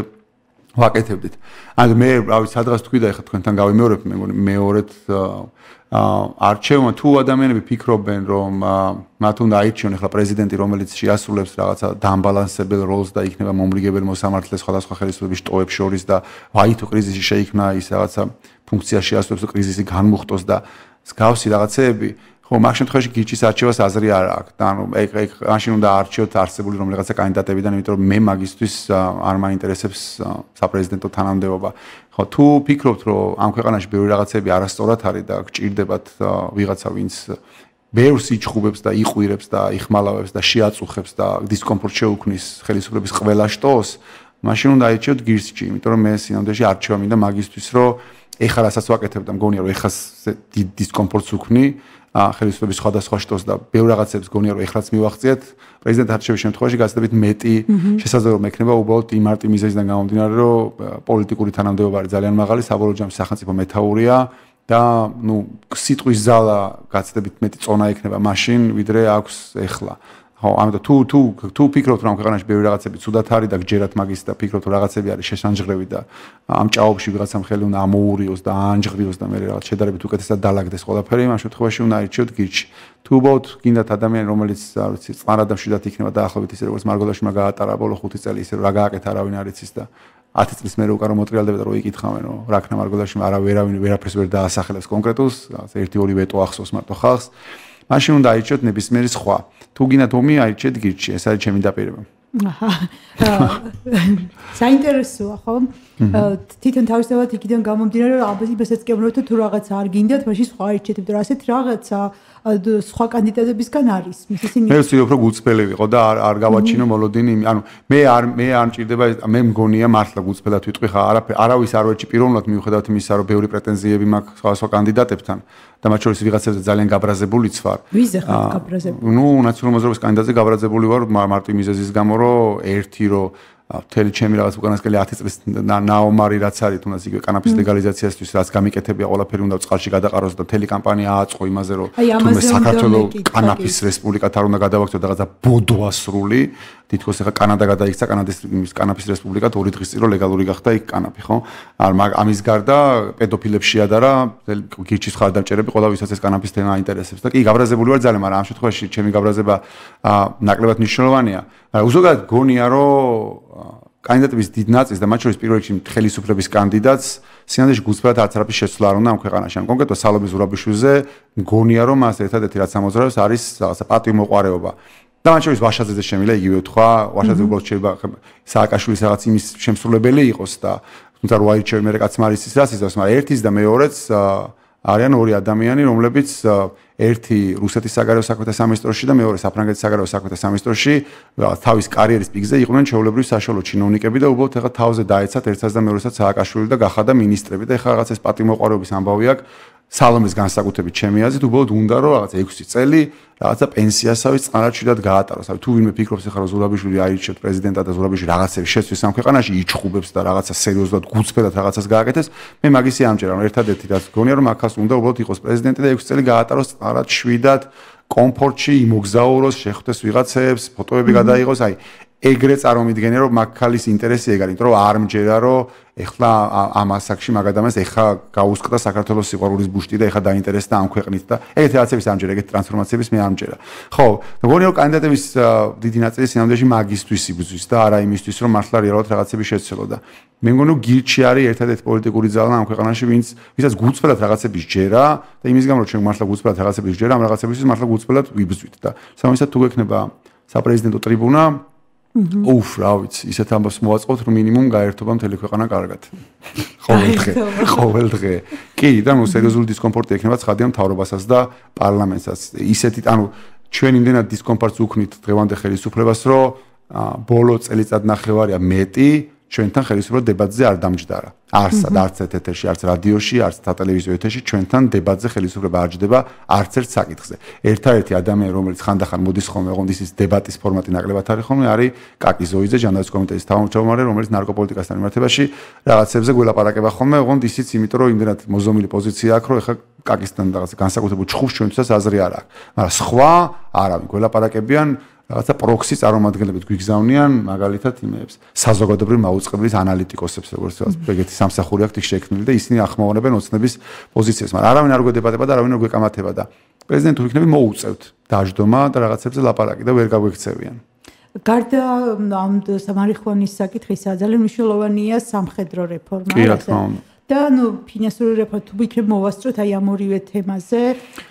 ვაკეთებდით. ანუ მე რა ვიცი სადღაც თქვი და ეხლა თქვენთან გავიმეორებ მე მგონი მეორედ არჩევმა თუ ადამიანები ფიქრობენ რომ მათ უნდა აირჩიონ ახლა პრეზიდენტი რომელიც შეასრულებს რაღაცა დამბალანსებელ როლს და იქნება მომრიგებელი მოსამართლე სხვადასხვა ხელისუფლების შტოებს შორის და აი თუ კრიზისი შეიქმნა ის რაღაცა ფუნქცია შეასრულებს კრიზისი განმუხტოს და მსგავსი რაღაცეები ხო მაგ შემთხვევაში გიჩის არჩევას აზრი არ აქვს და ანუ ეგ მაშინ უნდა არჩიოთ არსებული რომ რაღაცა კანდიდატებიდან იმიტომ რომ მე მაგისთვის არ მაინტერესებს საპრეზიდენტო თანამდებობა ხო თუ ფიქრობთ რომ ამ ქვეყანაში ბევრი რაღაცები არასწორად არის და გჭირდებათ ვიღაცა ვინც ბევრს იჩხუბებს და იყვირებს და იხმალავებს და შეაწუხებს და დისკომფორტ შეუქმნის ხელისუფლების ყველა შტოს მაშინ უნდა აირჩიოთ გირჩი იმიტომ რომ მე სინამდვილეში არჩევა მინდა მაგისთვის რომ ეხლა რასაც ვაკეთებ და მგონია რომ ეხლა დიდ დისკომფორტს უქმნი ხელისუფლების სხვადასხვა შტოს და ბევრ რაღაცებს გონია რომ ეხლაც მივახციეთ პრეზიდენტ არჩევის შემთხვევაში გაცდებით მეტი შესაძლოა მექნება უბრალოდ იმ მარტივ მიზეზიდან გამომდინარე რომ პოლიტიკური თანამდებობა არის ძალიან მაღალი საბოლოო ჯამში სახელმწიფო მეთაურია და ნუ სიტყვის ზალა გაცდებით მეტი წონა ექნება მაშინ ვიდრე აქვს ეხლა ხო ამიტომ თუ ფიქრობთ რომ ქვეყანაში ბევრი რაღაცები ცუდად არის და გჯერათ მაგის და ფიქრობთ რომ რაღაცები არის შესანჯღრევი და ამ ჭაობში ვიღაცამ ხელი უნდა ამოურიოს და აანჯღრიოს და მე რაღაც შედარებით უკეთესად დალაგდეს ყველაფერი ამ შემთხვევაში უნდა აირჩიოთ გირჩი თუ უბრალოდ გინდათ ადამიანი რომელიც არ ვიცი წყარად და მშვიდად იქნება დაახლოებით ისე როგორც მარგოლაშვილმა გაატარა ბოლო 5 წელი ისე რა გააკეთა არავინ არ იცის და 10 წლის მერე უკარო მოტრიალდება და რო იკითხავენ რომ რაქნა მარგოლაშვილმა ვერავინ ვერაფერს ვერ დაასახელებს კონკრეტულს ერთი ორი ვეტო ახსოვს მარტო ხალხს მაშინ უნდა აირჩიოთ ნებისმიერი სხვა. თუ გინდათ ომი აირჩიეთ გირჩი, ეს არის ჩემი დაპირება.
საინტერესოა, ხო? თვითონ თავისთავად იქიდან გამომდინარე, რომ აბაზიბასაც კემროთ თუ რაღაც არ გინდათ, მაშინ სხვა აირჩიეთ და ასეთ რაღაცა სხვა კანდიდატებისგან არის.
მე ვცდილობ რომ გუწფელი ვიყო და არ გავაჩინო მოლოდინი, ანუ მე არ მჭირდება, მე მგონია მართლა გუწფელად ვიტყვი ხა, არავის არ ვერჩი პირველად მიუხედავად იმისა, რომ ბევრი პრეტენზიები მაქვს სხვა კანდიდატებთან და მათ შორის ვიღაცებზე ძალიან გაბრაზებულიც ვარ.
ვიზე ხარ გაბრაზებული?
ნუ ნაციონალურ მოძრაობის კანდიდატზე გაბრაზებული ვარ მარტივ მიზეზის გამო, რომ ერთი რომ მთელი ჩემი რაღაც უკანასკნელი 10 წლის ნაომარი რაც არის თუნდაც იგივე კანაფის ლეგალიზაციასთვის რაც გამიკეთებია ყველაფერი უნდა წყალში გადაყაროს და მთელი კამპანია ააწყო იმაზე რომ თუმცა საქართველოს კანაფის რესპუბლიკად არ უნდა გადავაქცოთ რაღაცა ბოდვასრული თითქოს ახლა კანადა გადაიქცა კანაფის რესპუბლიკად 2 დღის წინ რომ ლეგალური გახდა იქ კანაფი ხო ამის გარდა პედოფილებს შეადარა გირჩის ხარდამჭერები ყველა ვისაც ეს კანაფის თემა აინტერესებს და კი გაბრაზებული ვარ ძალიან მაგრამ ამ შემთხვევაში ჩემი გაბრაზება ნაკლებად მნიშვნელოვანია მაგრამ უზოგადად გონია რომ კანდიდატების დიდ ნაწილს და მათ შორის პირველ რიგში ხელისუფლების კანდიდატს სინამდვილეში გულწრფელად არც არაფრის შეცვლა არ უნდა ამ ქვეყანაში. ან კონკრეტულად სალომე ზურაბიშვილზე მგონია რომ მას ერთადერთი რაც ამოძრავებს არის რაღაცა პატივმოყვარეობა. და მათ შორის ვაშაძეზე შემიძლია იგივე თქვა, ვაშაძე უბრალოდ შეიძლება სააკაშვილის რაღაც იმის შემსრულებელი იყოს და თუმცა რო აირჩევი მე კაც მარისის რას იზავს, მაგრამ ერთის და მეორეც არიან ორი ადამიანი, რომლებიც ერთი რუსეთის საგარეო საქმეთა სამინისტროში და მეორე საფრანგეთის საგარეო საქმეთა სამინისტროში თავის კარიერის პიკზე იყვნენ ჩვეულებრივი საშუალო ჩინოვნიკები და უბრალოდ ეხლა თავზე დაეცათ ერთსაც და მეორესაც სააკაშვილი და გახადა მინისტრები და ეხლა რაღაც ეს პატივმოყვარეობის ამბავი აქვს სალომეს განსაკუთრებით ჩემი აზრით უბრალოდ უნდა რომ რაღაც 6 წელი რაღაცა პენსიასავე წყარაჩუდად გაატაროს. აი თუ ვინმე ფიქრობს ეხლა რომ ზურაბიშვილი აირჩიოთ პრეზიდენტად და ზურაბიშვილი რაღაცები შეცვის ამ ქვეყანაში იჩხუბებს და რაღაცა სერიოზულად გულწრფელად რაღაცას გააკეთეს, მე მაგისი ამჯერა რომ ერთადერთი რაც გონია რომ აქაც უნდა უბრალოდ იყოს პრეზიდენტი და 6 წელი გაატაროს წყარაჩუდად კომფორტში იმოგზაუროს, შეხვდეს ვიღაცებს, ფოტოები გადაიღოს, აი ეგრე წარმომიდგენენ რომ მაგქალის ინტერესი ეგ არის, იმიტომ რომ არ მჯერა რომ ეხლა ამ ასაკში მაგ ადამიანს ეხლა გაუსყდა საქართველოს სიყვარულის ბუშტი და ეხლა დაინტერესდა ამ ქვეყნით და ეგეთი რაღაცების არ მჯერა, ეგეთი ტრანსფორმაციების მე არ მჯერა. ხო, მგონი რომ კანდიდატების დიდი ნაწილი სინამდვილეში მაგისტვის იბრძვის და არა იმისთვის რომ მართლა რეალურად რაღაცები შეცვლოდა. მე მგონი რომ გილჩი არის ერთადერთი პოლიტიკური ძალა ამ ქვეყანაში, ვისაც გუწფრად რაღაცები სჯერა და იმის გამო რომ ჩვენ მართლა გუწფრად რაღაცები სჯერა, ამ რაღაცებისთვის მართლა გუწფრად ვიბრძვით და სამისად თუ გვექნება საპრეზიდენტო ტრიბუნა რა ვიცი, ისეთ ამბავს მოვაწყობთ, რომ მინიმუმ გაერთობა მთელი ქვეყანა კარგად. ყოველ დღე. კი, და ნუ სერიოზული დისკომფორტი ექნება ცხადია მთავრობასაც და პარლამენტსაც. ისეთი, ჩვენ იმდენად დისკომფორტს უქმნით დღევანდელ ხელისუფლებას, რომ ბოლო წელიწადნახევარია მეტი ჩვენთან ხელისუფლება დებატზე არ დამჯდარა. არც ეთერში, არც რადიოში, არც სატელევიზიო ეთერში ჩვენთან დებატზე ხელისუფლება არ ჯდება არც ერთ საკითხზე. ერთადერთი ადამიანი, რომელიც ხანდახან მოდის ხოლმე, ოღონდ ის დებატის ფორმატი ნაკლებად არის ხოლმე, არის კაკი ზოიძე, ჟანდაცვის კომიტეტის თავმჯდომარე, რომელიც ნარკოპოლიტიკასთან მიმართებაში რაღაცებზე გველაპარაკება ხოლმე, ოღონდ ისიც იმიტომ, რომ იმდენად მოზომილი პოზიცია აქვს, რომ ეხლა კაკისთან რაღაცა განსაკუთრებულ ჩხუბს ჩვენთვისაც აზრი არ აქვს. მაგრამ სხვა არავინ გველაპარაკებიან რაღაცა პროქსი წარმომადგენლებით გვიგზავნიან მაგალითად იმეებს საზოგადოებრივ მაუწყებლის ანალიტიკოსებს როგორც ეგეთი სამსახური აქვს იქ შექმნილი და ისინი ახმოვანებენ ოცნების პოზიციას, მაგრამ არავინ არ გვედებატება და არავინ არ გვეკამათება და პრეზიდენტი თუ იქნები მოუწევთ დაждდომა და რაღაცებზე ლაპარაკი და ვერ გაგვექცევიან.
გარდა ამ სამარიხუანის საკითხისა ძალიან მნიშვნელოვანია სამხედრო რეფორმა.
კი, რა თქმა უნდა.
და ფინანსური რეფორმა თუ იქნებ მოვასწროთ აი ამ ორივე თემაზე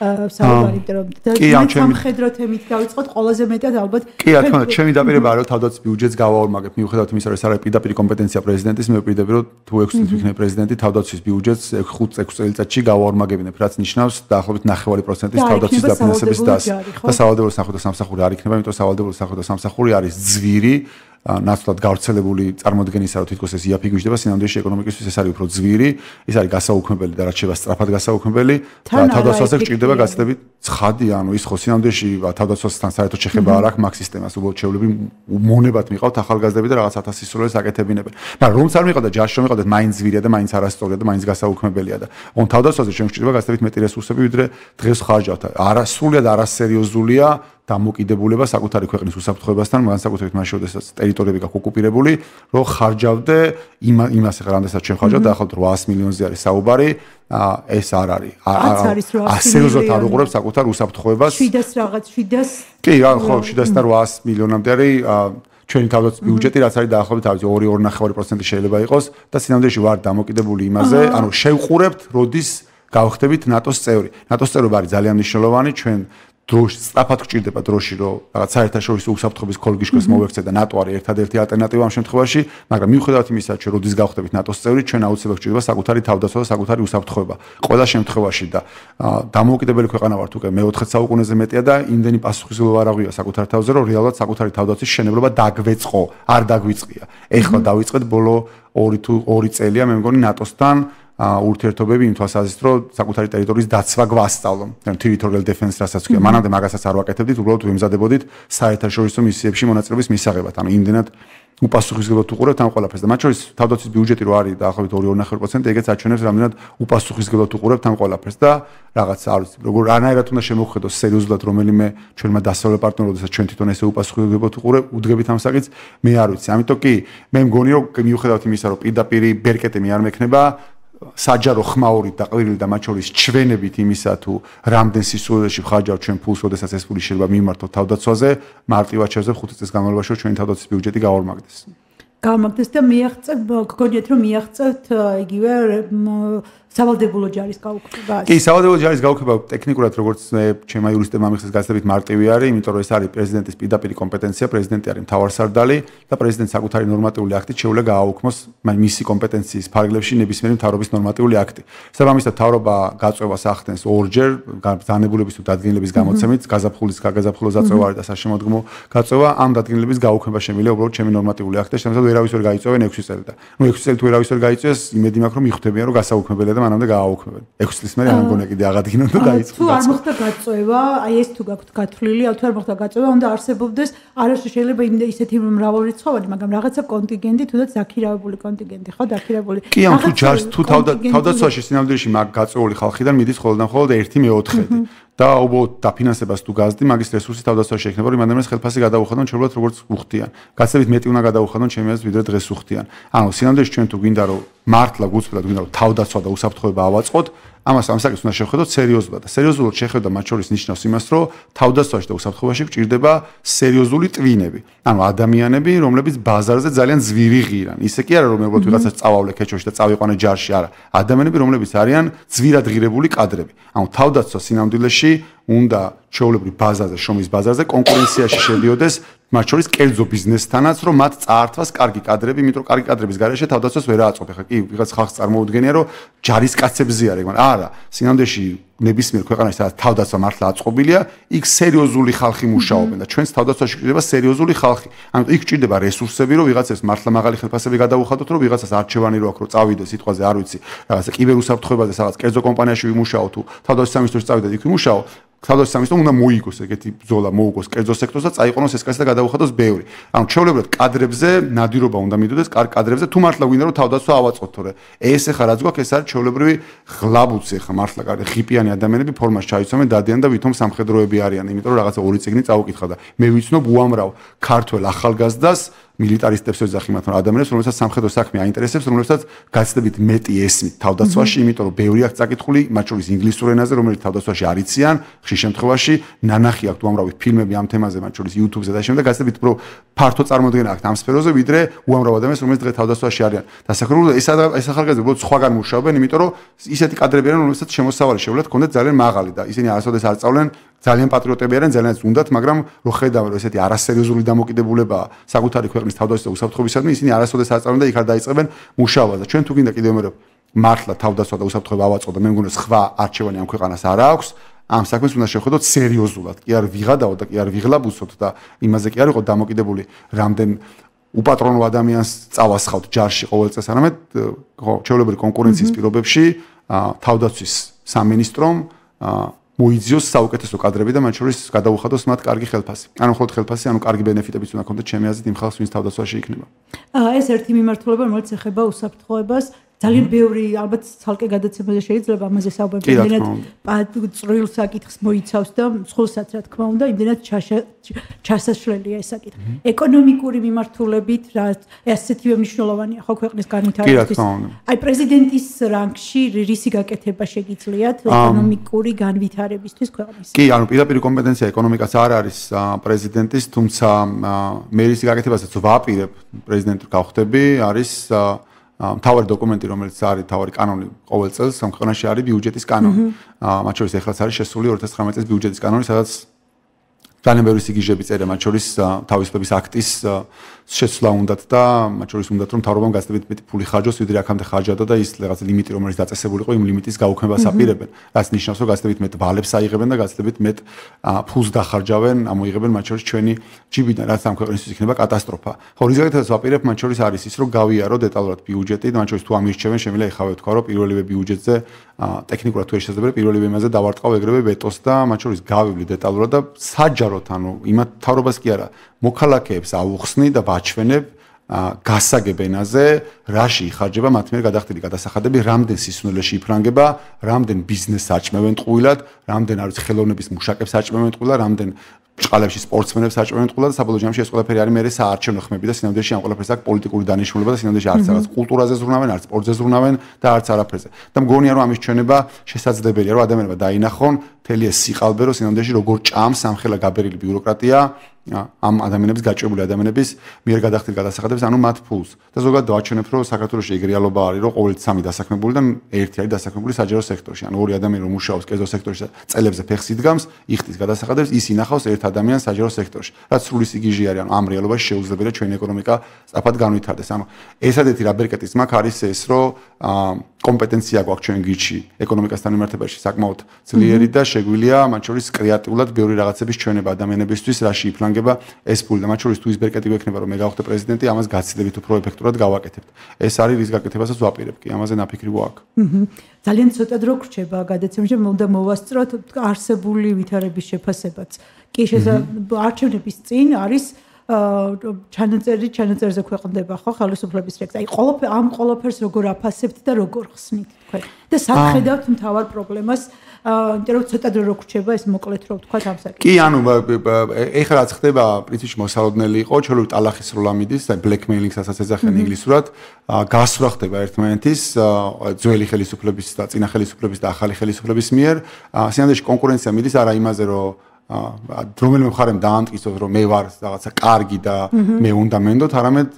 საუბარი და სამხედრო თემით დავიწყოთ ყველაზე მეტად ალბათ
კი რა თქმა უნდა ჩემი დაპირება არის რომ თავდაცვის ბიუჯეტს გავაორმაგებ მიუხედავად იმისა რომ ეს არის პირდაპირ კომპეტენცია პრეზიდენტის მე ვპირდები რომ თუ 6 წლის ვიქნებ პრეზიდენტი თავდაცვის ბიუჯეტს 5 წელიწადში გავაორმაგებინებ რაც ნიშნავს დაახლოებით 9% თავდაცვის დაფინანსების და სავალდებულო სახედო სამსახური არ იქნება იმიტომ სავალდებულო სახედო სამსახური არის ძვირი ნაცვლად გავრცელებული წარმოდგენისა რომ თითქოს ეს იაფი გვიждდება სინამდვილეში ეკონომიკისთვის ეს არის უფრო ძვირი ის არის გასაუქმებელი და რაც შევა სწრაფად გასაუქმებელი და თავდაცვაზე გჭირდება გაცდებით ცხადი ის ხო სინამდვილეში თავდაცვასთან საერთოდ შეხება არ აქვს მაგ სისტემას უბრალოდ შევლები მონებად მიყავთ ახალგაზრდები და რაღაც 1000 სისულელეს აკეთებინებენ მაგრამ რომც არ მიყავდა ჯარში რომ მიყავდეთ მაინც ძვირია და მაინც არასწორია და მაინც გასაუქმებელია და on თავდაცვაზე ჩვენ გჭირდება გაცდებით მეტი რესურსები ვიდრე დღეს ხარჯავთ სრულიად არასერიოზულია დამოკიდებულება საკუთარი ქვეყნის უსაფრთხოებასთან, განსაკუთრებით მაშინ, როდესაც ტერიტორიები გაქვს ოკუპირებული, რომ ხარჯავდე იმას ახლა რამდენსაც ჩვენ ხარჯავთ, დაახლოებით 800 მილიონზე არის საუბარი, ეს არ არის. სერიოზულად არ უყურებს საკუთარ უსაფრთხოებას.
700 რაღაც 700
კი, ხო, 700 და 800 მილიონამდე არის ჩვენი თავდაცვის ბიუჯეტი, რაც არის დაახლოებით 2.5% შეიძლება იყოს და სინამდვილეში ვარ დამოკიდებული იმაზე, შევყურებთ, როდის გავხდებით ნატოს წევრი. ნატოს წევრობა არის ძალიან მნიშვნელოვანი ჩვენ დროში სწრაფად გჭირდება დროში რომ რაღაც საერთაშორისო უსაფრთხოების ქოლგიშკოს მოვექცეთ და ნატო არის ერთადერთი ალტერნატივა ამ შემთხვევაში, მაგრამ მიუხედავად იმისა, რომ როდის გავხდებით ნატოს წევრი, ჩვენ აუცილებლად გჭირდება საკუთარი თავდაცვა და საკუთარი უსაფრთხოება. ყველა შემთხვევაში და დამოუკიდებელი ქვეყანა ვართ უკვე მე-4 საუკუნეზე მეტია და იმდენი პასუხისმგებლობა არ აღვია საკუთარ თავზე, რომ რეალურად საკუთარი თავდაცვის შენებლობა დაგვეწყო, არ დაგვიწყია. ეხლა დავიწყეთ ბოლო 2 წელია მე მგონი ნატოსთან ურთიერთობები იმ თვალსაზრისით, რომ საკუთარი ტერიტორიის დაცვა გვასწავლონ. Territorial defense რასაც ქვია. მანამდე მაგასაც არ ვაკეთებდით, უბრალოდ ვიმზადებოდით საერთაშორისო მისიებში მონაწილეობის მისაღებად. ანუ იმდენად უპასუხისმგებლად უყურებთ ამ ყველაფერს და მათ შორის თავდაცვის ბიუჯეტი რო არის დაახლოებით 2.5%, ეგეც აჩვენებს რამდენად უპასუხისმგებლად უყურებთ ამ ყველაფერს და რაღაც არ ვიცი, როგორ რანაირად უნდა შემოვხედოს სერიოზულად რომელიმე ჩვენმა დასავლელ პარტნიორ, როდესაც ჩვენ თვითონ ესე უპასუხისმგებლად უდგებით ამ საკითხს, მე არ ვიცი. ამიტომ კი, მე მგონი რომ მიუხედავად იმისა, რომ პირდაპირ ბერკეტი მე არ მექნება საჯარო ხმაურით და ყვირილი და მათ შორის ჩვენებით იმისა თუ რამდენ სისულელეში ვხარჯავთ ჩვენ ფულს, როდესაც ეს ფული შეიძლება მიმართოთ თავდაცვაზე, მარტივად შევძებ 5 წლის განმავლობაში ჩვენი თავდაცვის ბიუჯეტი გაორმაგდეს.
გამაგდეს და მიაღწევ გქონიათ რომ მიაღწევთ იგივე სავალდებულო ჯარის გაუქმება.
კი, სავალდებულო ჯარის გაუქმება ტექნიკურად როგორც ჩემმა იურისტებმა მიხსენეს გასაგებით მარტივი არის, იმიტომ რომ ეს არის პრეზიდენტის პირდაპირი კომპეტენცია, პრეზიდენტი არის მთავარსარდალი და პრეზიდენტს საკუთარი ნორმატიული აქტით შეუძლია გააუქმოს მისი კომპეტენციის ფარგლებში ნებისმიერი მთავრობის ნორმატიული აქტი. შესაბამისად, მთავრობა გაწევას ახდენს ორჯერ ბრძანებულების თუ დადგენილების გამოცემით, გაზაფხულო ზაწევა არის და საშემოდგმო გაწევა, ამ დადგენილების გაუქმება შემიძლია უბრალოდ ჩემი ნორმატიული აქტი, შემიძლია ვერავის ვერ გაიწევენ 6 წელი და 6 წელი თუ ვერავის ვერ გაიწევს, იმედი მაქვს რომ მიხვდებიან რომ გასაუქმებელია მანამდე გააუქმებენ. 6 წლის მერე არ მგონია კიდე აღადგინონ და დაიწყო.
თუ არ მოხდა გაწევა, აი ეს თუ გაქვთ გათვლილი, თუ არ მოხდა გაწევა, უნდა არსებობდეს არასდროს შეიძლება ისეთი მრავალრიცხოვანი, მაგრამ რაღაცა კონტინგენტი, თუნდაც დაქირავებული კონტინგენტი, ხო, დაქირავებული.
კი, ან თუ ჯარს თუ თავდაცვაში სინამდვილეში მაგ გაწეული ხალხიდან მიდის ხოლმე 1/4 და და უბრალოდ დაფინანსებას თუ გაზდი, მაგის რესურსი თავდაცვაში ექნება, რომ იმ ადამიანს ხელფასი გადაუხადონ, ჩვეულებრივ როგორც უხდიან. გაცილებით მეტი უნდა გადაუხადონ ჩემი აზრით, ვიდრე დღეს უხდიან. ანუ სინამდვილეში ჩვენ თუ გვინდა რომ მართლა გულწრფელად გვინდა რომ თავდაცვა და უსაფრთხოება ავაწყოთ, ამას ამ საკითხს უნდა შევხედოთ სერიოზულად და სერიოზულად შეხედა მათ შორის ნიშნავს იმას, რომ თავდაცვაში და უსაფრთხოებაში გვჭირდება სერიოზული ტვინები. ანუ ადამიანები, რომლებიც ბაზარზე ძალიან ძვირი ღირან. ისე კი არა რომ მეგობრებო ვიღაცას წავავლე ქეჩოში და წავიყვანე ჯარში, არა. ადამიანები, რომლებიც არიან ძვირად ღირებული კადრები. ანუ თავდაცვა სინამდვილეში უნდა ჩვეულებრივ ბაზარზე, შრომის ბაზარზე კონკურენციაში შედიოდეს მათ შორის კერძო ბიზნესთანაც, რომ მათ წაართვას კარგი კადრები, იმიტომ რომ კარგი კადრების გარეშე თავდაცვას ვერ აწყობ. ეხლა კი ვიღაც ხალხს წარმოუდგენია, რომ ჯარისკაცებზე არის, მაგრამ არა, სინამდვილეში ნებისმიერ ქვეყანაში სადაც თავდაცვა მართლა აწყობილია, იქ სერიოზული ხალხი მუშაობენ და ჩვენს თავდაცვაში გვჭირდება სერიოზული ხალხი. ანუ იქ გვჭირდება რესურსები, რომ ვიღაცას მართლა მაღალი ხელფასები გადაუხადოთ, რომ ვიღაცას არჩევანი რო აქვს, რომ წავიდე სიტყვაზე არ ვიცი, რაღაცა კიბერუსაფრთხოებაზე, სადაც კერძო კომპანიაში ვიმუშაო თუ თავდაცვის სამინისტროში წავიდე, იქ ვიმუშაო. თავდაცვის სამინისტრო უნდა მოიგოს ეგეთი ბრძოლა, მოუგოს კერძო სექტორს და წაიყვანოს ეს კაცი და გადაუხადოს ბევრი. ანუ ჩვეულებრივ კადრებზე ნადირობა უნდა მიდოდეს, კარგ კადრებზე თუ მართლა გვინდა რომ თავდაცვა ავაწყოთ, თორე ეს ახლა რაც გვაქვს, ეს არის ჩვეულებრივი ღლაბუცი ახლა მართლა კარგი ღიპიანი ადამიანები ფორმას ჩაიცომენ, დადიან და ვითომ სამხედროები არიან, იმიტომ რომ რაღაცა ორი წიგნი წაუკითხა და მე ვიცნობ უამრავ ქართველ ახალგაზრდას მილიტარისტებს ეძახი მათ ადამიანებს, რომელსაც სამხედრო საქმე აინტერესებს, რომელსაც გაცდებით მეტი ესმით თავდაცვაში, იმიტომ რომ ბევრი აქვს წაკითხული, მათ შორის ინგლისურ ენაზე, რომელიც თავდაცვაში არ იციან, ხშირ შემთხვევაში ნანახი აქვს უამრავი ფილმები ამ თემაზე, მათ შორის YouTube-ზე და შემდეგ გაცდებით რომ ფართო წარმოდგენა აქვს ამ სფეროზე, ვიდრე უამრავ ადამიანს, რომელიც დღეს თავდაცვაში არიან. დასახელებლად ეს ახალგაზრდები უბრალოდ სხვაგან მუშაობენ, იმიტომ რომ ისეთი კადრები არიან, რომელსაც შემოსავალი შეუძლათ კონდეთ ძალიან მაღალი და ისინი არასოდეს არ სწავლენ ძალიან პატრიოტები არიან, ძალიან უნდათ, მაგრამ რო ხედავენ რომ ესეთი არასერიოზული დამოკიდებულებაა საკუთარი ქვეყნის თავდაცვის და უსაფრთხოებისადმი, ისინი არასოდეს არ სწავლენ და იქ არ დაიწყებენ მუშაობას და ჩვენ თუ გინდა კიდევ მე მართლა თავდაცვა და უსაფრთხოება ავაწყოთ და მე მგონი სხვა არჩევანი ამ ქვეყანას არ აქვს, ამ საქმეს უნდა შევხედოთ სერიოზულად, კი არ ვიღადაოთ და კი არ ვიღლაბუცოთ და იმაზე კი არ იყო დამოკიდებული რამდენ უპატრონო ადამიანს წავასხავთ ჯარში ყოველ წელს, არამედ ხო, ჩვეულებრივი კონკურენციის პირობებში თავდაცვის სამინისტრომ მოიძიოს საუკეთესო კადრები და მათ შორის გადაუხადოს მათ კარგი ხელფასი. ანუ მხოლოდ ხელფასი, ანუ კარგი ბენეფიტებიც უნდა ქონდეთ ჩემი აზრით იმ ხალხს, ვინც თავდაცვაში იქნება.
ეს ერთი მიმართულება, რომელიც ეხება უსაფრთხოებას, ძალიან ბევრი ალბათ ცალკე გადაცემაზე შეიძლება ამაზე საუბარი, იმდენად წვრილ საკითხს მოიცავს და სხვასაც რა თქმა უნდა, იმდენად ჩასაშლელია ეს საკითხი. ეკონომიკური მიმართულებით რა ასეთივე მნიშვნელოვანია ხო ქვეყნის განვითარებისთვის. აი პრეზიდენტის რანგში რისი გაკეთება შეგიძლიათ ეკონომიკური განვითარებისთვის ქვეყნის?
კი, ანუ პირდაპირ კომპეტენცია ეკონომიკას არ არის პრეზიდენტის, თუმცა მე რისი გაკეთებასაც ვაპირებ პრეზიდენტი გავხდები, არის მთავარი დოკუმენტი, რომელიც არის მთავარი კანონი ყოველ წელს ამ ქვეყანაში არის ბიუჯეტის კანონი. მათ შორის ეხლაც არის შესული 2019 წლის ბიუჯეტის კანონი, სადაც ძალიან ბევრი სიგიჟები წერია, მათ შორის თავისუფლების აქტის შეცვლა უნდათ და მათ შორის უნდათ რომ მთავრობამ გაცილებით მეტი ფული ხარჯოს, ვიდრე აქამდე ხარჯავდა და ის რაღაც ლიმიტი, რომელიც დაწესებული იყო, იმ ლიმიტის გაუქმებას აპირებენ. რაც ნიშნავს, რომ გაცილებით მეტ ვალებს აიღებენ და გაცილებით მეტ ფულს დახარჯავენ, ამოიღებენ მათ შორის ჩვენი ჯიბიდან, რაც ამ ქვეყნისთვის იქნება კატასტროფა. ხო, რის გაკეთებას ვაპირებ, მათ შორის არის ის, რომ გავიარო დეტალურად ბიუჯეტი და მათ შორის თუ ამირჩევენ, შემიძლია ეხავე თქვა, რომ პირველივე ბიუჯეტზე ტექნიკურად თუ შეიძლება პირველივე იმაზე დავარტყავ ეგრევე ვეტოს და მათ შორის გავივლი დეტალურად და საჯაროდ, ანუ იმათ თავრობას კი არა, მოქალაქეებს ავუხსნი და ვაჩვენებ გასაგებ ენაზე, რაში იხარჯება მათ მიერ გადახდილი გადასახადები, რამდენ სისუნელეში იფრანგება, რამდენ ბიზნესს აჭმევენ ტყუილად, რამდენ არის ხელოვნების მუშაკებს აჭმევენ ტყუილად, რამდენ ჭყალებში სპორტსმენებს აჭმევენ ტყუილად და საბოლოო ჯამში ეს ყველაფერი არის მე საარჩევნო ხმები და სინამდვილეში ამ ყველაფერს აქვს პოლიტიკური დანიშნულება და სინამდვილეში არც რაღაც კულტურაზე ზრუნავენ, არც სპორტზე ზრუნავენ და არც არაფერზე. და მგონია რომ ამის ჩვენება შესაძლებელია, რომ ადამიანებმა დაინახონ მთელი ეს სიყალბე, რომ სინამდვილეში როგორ ჭამს ამხელა გაბერილი ბიუროკრატია ამ ადამიანების გაჭებული ადამიანების მიერ გადახდილ გადასახადებს, ანუ მათ ფულს. და ზოგადად დავაჩვენებ, რომ საქართველოში ეგ რეალობა არის, რომ ყოველთ სამი დასაქმებული და ერთი არის დასაქმებული საჯარო სექტორში. ანუ ორი ადამიანი რომ მუშაობს კერძო სექტორში და წელებზე ფეხს იდგამს, იხდის გადასახადებს, ის ინახავს ერთ ადამიანს საჯარო სექტორში. რაც სრული სიგიჟე არის, ანუ ამ რეალობაში შეუძლებელია ჩვენი ეკონომიკა სწრაფად განვითარდეს. ანუ ესადეთი რა ბერკეტის მაქვს არის ეს, რომ კომპეტენცია გვაქვს ჩვენ გიჩი ეკონომიკასთან მიმართებაში საკმაოდ ძლიერი და შეგვიძლია მათ შორის კრეატიულად ბევრი რაღაცების ჩვენება ადამიანებისთვის, რაში იფრანგება ეს ფული და მათ შორის თუ ის ბერკეტი გვექნება, რომ მე გავხდე პრეზიდენტი, ამას გაცილებით უფრო ეფექტურად გავაკეთებთ. ეს არის რის გაკეთებასაც ვაპირებ კი, ამაზე ნაფიქრი გვაქვს.
ძალიან ცოტა დრო გრჩება გადაცემაში, უნდა მოვასწროთ არსებული ვითარების შეფასებაც. კი, არჩევნების წინ არის ჩანაწერზე ქვეყნდება ხო ხელისუფლების რეაქცია. აი ამ ყველაფერს როგორ აფასებთ და როგორ ხსნით თქვენ? და სახედავთ მთავარ პრობლემას, იმიტომ რომ ცოტა დრო როქრჩება ეს მოკლედ რო ვთქვათ ამ საკითხს.
კი, ანუ ეხლა რაც ხდება, პრინციპში მოსალოდნელი იყო, ჩვეულებრივ ტალახის სროლა მიდის, blackmailing-საც ეძახიან ინგლისურად, გასვლა ხდება ერთმანეთის ძველი ხელისუფლების და წინა ხელისუფლების და ახალი ხელისუფლების მიერ. სინამდვილეში კონკურენცია მიდის არა იმაზე, რომ რომელიმე მხარემ დაამტკიცოს რომ მე ვარ რაღაცა კარგი და მე უნდა მენდოთ, არამედ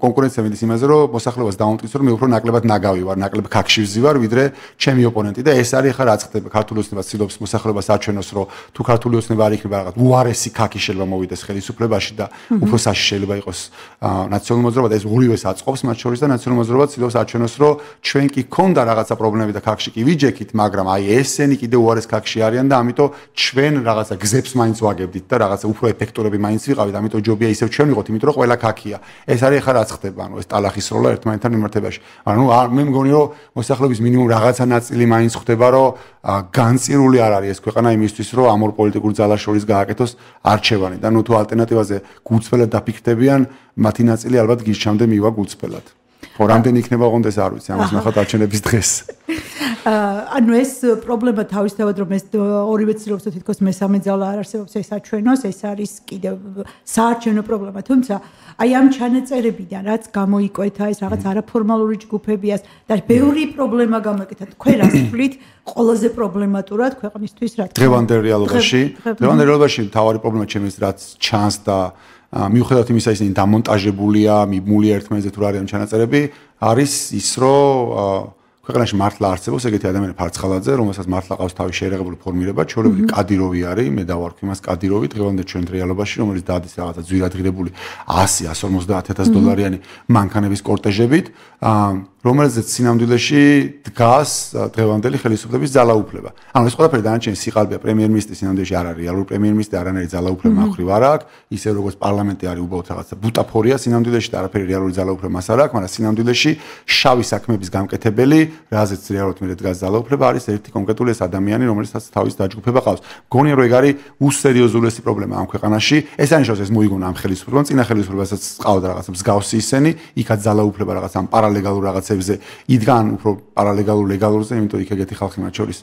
კონკურენცია მიდის იმაზე რომ მოსახლეობას დაამტკიცოს რომ მე უფრო ნაკლებად ნაგავი ვარ, ნაკლებ ქაქშივზი ვარ, ვიდრე ჩემი ოპონენტი და ეს არის ახლა რაც ხდება ქართული ოცნება ცდილობს მოსახლეობას აჩვენოს რომ თუ ქართული ოცნება არ იქნება რაღაც უარესი ქაქი შეიძლება მოვიდეს ხელისუფლებაში და უფრო საში შეიძლება იყოს ნაციონალური მოძრაობა და ეს ორივეს აწყობს მათ შორის და ნაციონალური მოძრაობა ცდილობს აჩვენოს რომ ჩვენ კი ქონდა რაღაცა პრობლემები და ქაქში კი ვიჯექით, მაგრამ აი ესენი კიდე უარეს ქაქში არიან და ამიტომ ჩვენ რაღაცა გზებს მაინც ვაგებდით და რაღაცა უფრო ეფექტურები მაინც ვიყავით, ამიტომ ჯობია ისევ ჩვენ ვიყოთ, იმიტომ რომ ყველა ქაქია. ეს არის ახლა რაც ხდება, ანუ ეს ტალახის როლა ერთმანეთთან მიმართებაში. ანუ მე მგონი რომ მოსახლეობის მინიმუმ რაღაცა ნაწილი მაინც ხდება, რომ განწირული არ არის ეს ქვეყანა იმისთვის, რომ ამ ორ პოლიტიკურ ძალას შორის გააკეთოს არჩევანი და ნუ თუ ალტერნატივაზე გულწრფელად დაფიქრდებიან, მათი ნაწილი ალბათ გირჩამდე მივა გულწრფელად. ხო, რამდენი იქნება ოღონდ ეს არ ვიცი, ამას ნახოთ არჩევნების დღეს.
ანუ ეს პრობლემა თავისთავად რომ ეს ორივე ცდილობს თითქოს მესამე ძალა არ არსებობს ეს აჩვენოს, ეს არის კიდევ საარჩევნო პრობლემა, თუმცა აი ამ ჩანაწერებიდან რაც გამოიკვეთა ეს რაღაც არაფორმალური ჯგუფებიას და ბევრი პრობლემა გამოიკვეთა, თქვენ რას თვლით ყველაზე პრობლემატურად ქვეყნისთვის რა თქმა უნდა
დღევანდელ რეალობაში მთავარი პრობლემა ჩემთვის რაც ჩანს და მიუხედავად იმისა ისინი დამონტაჟებულია, მიბმული ერთმანეთზე თუ არიან ჩანაწერები, არის ის რომ ქვეყანაში მართლა არსებობს ეგეთი ადამიანი ფარცხალაძე, რომელსაც მართლა ყავს თავის შეერაღებული ფორმირება, ჩვეულებრივ კადიროვი არის, მე დავარქვი მას კადიროვი დღევანდელ ჩვენ რეალობაში, რომელიც დადის რაღაცა ძვირადღირებული 100-150,000 დოლარიანი მანქანების კორტეჟებით, რომელზეც სინამდვილეში დგას დღევანდელი ხელისუფლების ძალაუფლება. ანუ ეს ყველაფერი დანარჩენი სიყალბეა, პრემიერ-მინისტრი სინამდვილეში არ არის რეალური პრემიერ-მინისტრი, არანაირი ძალაუფლება მხრივ არ აქვს, ისე როგორც პარლამენტი არის უბრალოდ რაღაცა ბუტაფორია სინამდვილეში და არაფერი რეალური ძალაუფლება მას არ აქვს, მაგრამ სინამდვილეში შავი საქმეების გამკეთებელი, რაზეც რეალურად მე დგას ძალაუფლება არის ერთი კონკრეტული ეს ადამიანი, რომელსაც თავის დაჯგუფება ყავს. გონია რომ ეგ არის უსერიოზულესი პრობლემა ამ ქვეყანაში. ეს ანიშნავს ეს მოიგონა ამ ხელისუფლებამ, წინა ხელისუფლებასაც ყავდა რაღაცა მსგავსი ისენი, იქაც ძალაუფლება რაღაცა ამ პარალეგალურ რაღაცებზე იდგან უფრო პარალეგალურ ლეგალურზე, იმიტომ იქ ეგეთი ხალხი მათ შორის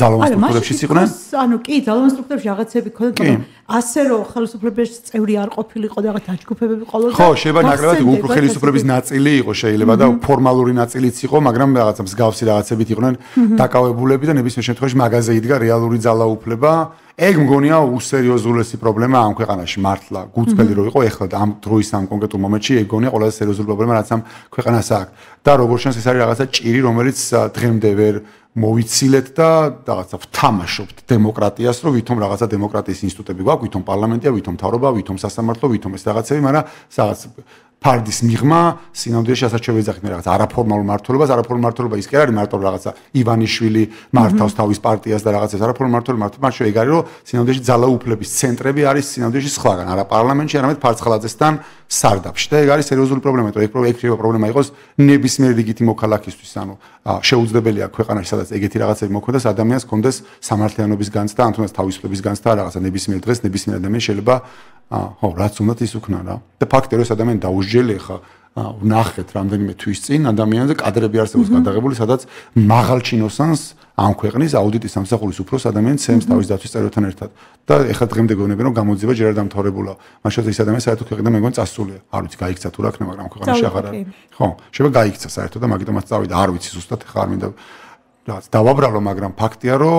ძალოვან სტრუქტურებში იყვნენ.
ანუ კი, ძალოვან სტრუქტურებში რაღაცები ქონდა, მაგრამ ასე რომ ხელისუფლების წევრი არ ყოფილიყო და რაღაც დაჯგუფებები ყოლოდა.
ხო, შეიძლება ნაკლებად უფრო ხელისუფლების ნაწილი იყო შეიძლება და ფორმალური ნაწილიც იყო, მაგრამ რაღაცა მსგავსი რაღაცებით იყვნენ დაკავებულები და ნებისმიერ შემთხვევაში მაგაზე იდგა რეალური ძალაუფლება. ეგ მგონია უსერიოზულესი პრობლემა ამ ქვეყანაში მართლა. გულწრფელი რო იყო ეხლა ამ დროის ამ კონკრეტულ მომენტში ეგ მგონია ყველაზე სერიოზული პრობლემა რაც ამ ქვეყანას აქვს. და როგორც შანს ეს არის რაღაცა ჭირი, რომელიც დღემდე ვერ მოვიცილეთ და რაღაცა ვთამაშობთ დემოკრატიას, რომ ვითომ რაღაცა დემოკრატიის ინსტიტუტები გვაქვს, ვითომ პარლამენტია, ვითომ მთავრობა, ვითომ სასამართლო, ვითომ ეს რაღაცები, მაგრამ რაღაც ფარდის მიღმა სინამდვილეში ასაც შევეძახით მე რაღაც არაფორმალურ მმართველობას, არაფორმალურ მმართველობა ის კი არ არის მარტო რაღაცა ივანიშვილი მართავს თავის პარტიას და რაღაცას არაფორმალურ მმართველობა მარტო ეგ არის რომ სინამდვილეში ძალაუფლების ცენტრები არის სინამდვილეში სხვაგან, არა პარლამენტში, არამედ ფარცხალაძესთან სარდაფში და ეგ არის სერიოზული პრობლემა, იმიტომ ეგ პრობლემა იყოს ნებისმიერ რიგითი მოქალაქისთვის, ანუ შეუძლებელია ქვეყანაში სადაც ეგეთი რაღაცები მოქმედოს ადამიანს კონდეს სამართლიანობის განცდა, ან თუნდაც თავისუფლების განცდა რაღაცა ნებისმიერ დღეს ნებისმიერ ადამიანს შეიძლება ხო, რაც უნდათ ის უკნა რა. და ფაქტია რომ ეს ადამიანი დაუსჯელი ხა ვნახეთ რამდენიმე თვის წინ ადამიანზე კადრები არსებობს გადაღებული, სადაც მაღალ ჩინოსანს ამ ქვეყნის აუდიტის სამსახურის უფროს ადამიანს ცემს თავის დაცვის წევრებთან ერთად. და ეხლა დღემდე გონებენ რომ გამოძიება ჯერ არ დამთავრებულა. მაშინ ის ადამიანი საერთოდ ქვეყნიდან მე მგონი წასულია. არ ვიცი გაიქცა თუ რა ქნა, მაგრამ ამ ქვეყანაში აღარ არის. ხო, შეიძლება გაიქცა საერთოდ და მაგიტომაც წავიდა, არ ვიცი ზუსტად ეხლა არ მინდა რაღაც დავაბრალო, მაგრამ ფაქტია რომ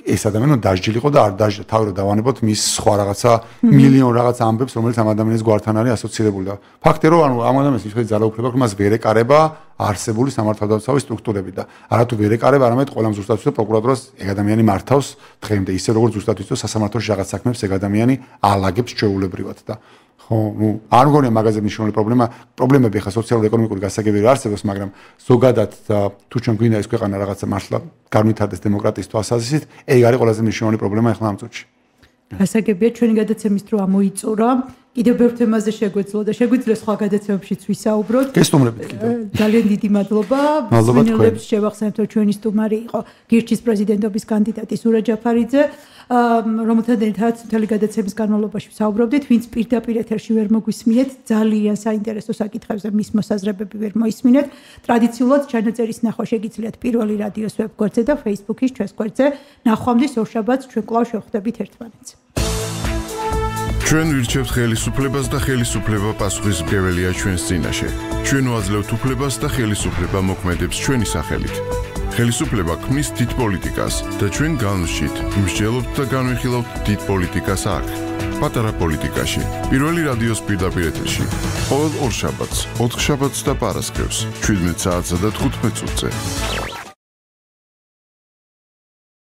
ეს ადამიანი დაჟჯილიყო და არ დაჟდა თავი რომ დავანებოთ მის სხვა რაღაცა მილიონ რაღაცა ამბებს რომელიც ამ ადამიანის გვართან არის ასოცირებული და ფაქტია რომ ანუ ამ ადამიანის ისეთი ძალაუფლება აქვს მას ვერ ეკარება არსებული სამართალდამცავი სტრუქტურები და არათუ ვერ ეკარება არამედ ყველა ზუსტად იცის პროკურატურას ეგ ადამიანი მართავს დღემდე ისე როგორც ზუსტად იცის სასამართლოში რაღაც საქმეებს ეგ ადამიანი ალაგებს ჩვეულებრივად და ხო, ნუ არ მგონია მაგაზე მნიშვნელოვანი პრობლემები ხა სოციალურ-ეკონომიკური გასაგები არსებობს, მაგრამ ზოგადად თუ ჩვენ გვინდა ეს ქვეყანა რაღაცა მართლა განვითარდეს დემოკრატიის თვალსაზრისით, ეგ არის ყველაზე მნიშვნელოვანი პრობლემა ახლა ამ წუთში.
გასაგებია ჩვენი გადაცემის დრო ამოიწურა. კიდევ ბევრ თემაზე შეგვეძლო და შეგვიძლია სხვა გადაცემებშიც ვისაუბროთ.
გესტუმრებით კიდევ.
ძალიან დიდი მადლობა. მსმენელებს შევახსენებთ, რომ ჩვენი სტუმარი იყო გირჩის პრეზიდენტობის კანდიდატი სურა ჯაფარიძე. რომელთან ერთად მთელი გადაცემის განმავლობაში ვსაუბრობდით, ვინც პირდაპირ ეთერში ვერ მოგვისმინეთ, ძალიან საინტერესო საკითხებზე მის მოსაზრებები ვერ მოისმინეთ. ტრადიციულად ჩანაწერის ნახვა შეგიძლიათ პირველი რადიოს ვებგვერდზე და Facebook-ის ჩვენს გვერდზე. ნახვამდის ორშაბათს ჩვენ კვლავ შევხვდებით ერთმანეთს.
ჩვენ ვირჩევთ ხელისუფლებას და ხელისუფლება პასუხისმგებელია ჩვენს წინაშე. ჩვენ ვაძლევთ უფლებას და ხელისუფლება მოქმედებს ჩვენი სახელით. ხელისუფლება ქმნის დიდ პოლიტიკას და ჩვენ განვშით, ვიმსჯელობთ და განვიხილავთ დიდ პოლიტიკას აქ, პატარა პოლიტიკაში. პირველი რადიოს პირდაპირ ეთერში. ყოველ ორშაბათს, 4 შაბათს და პარასკევს, 17 საათსა და 15 წუთზე.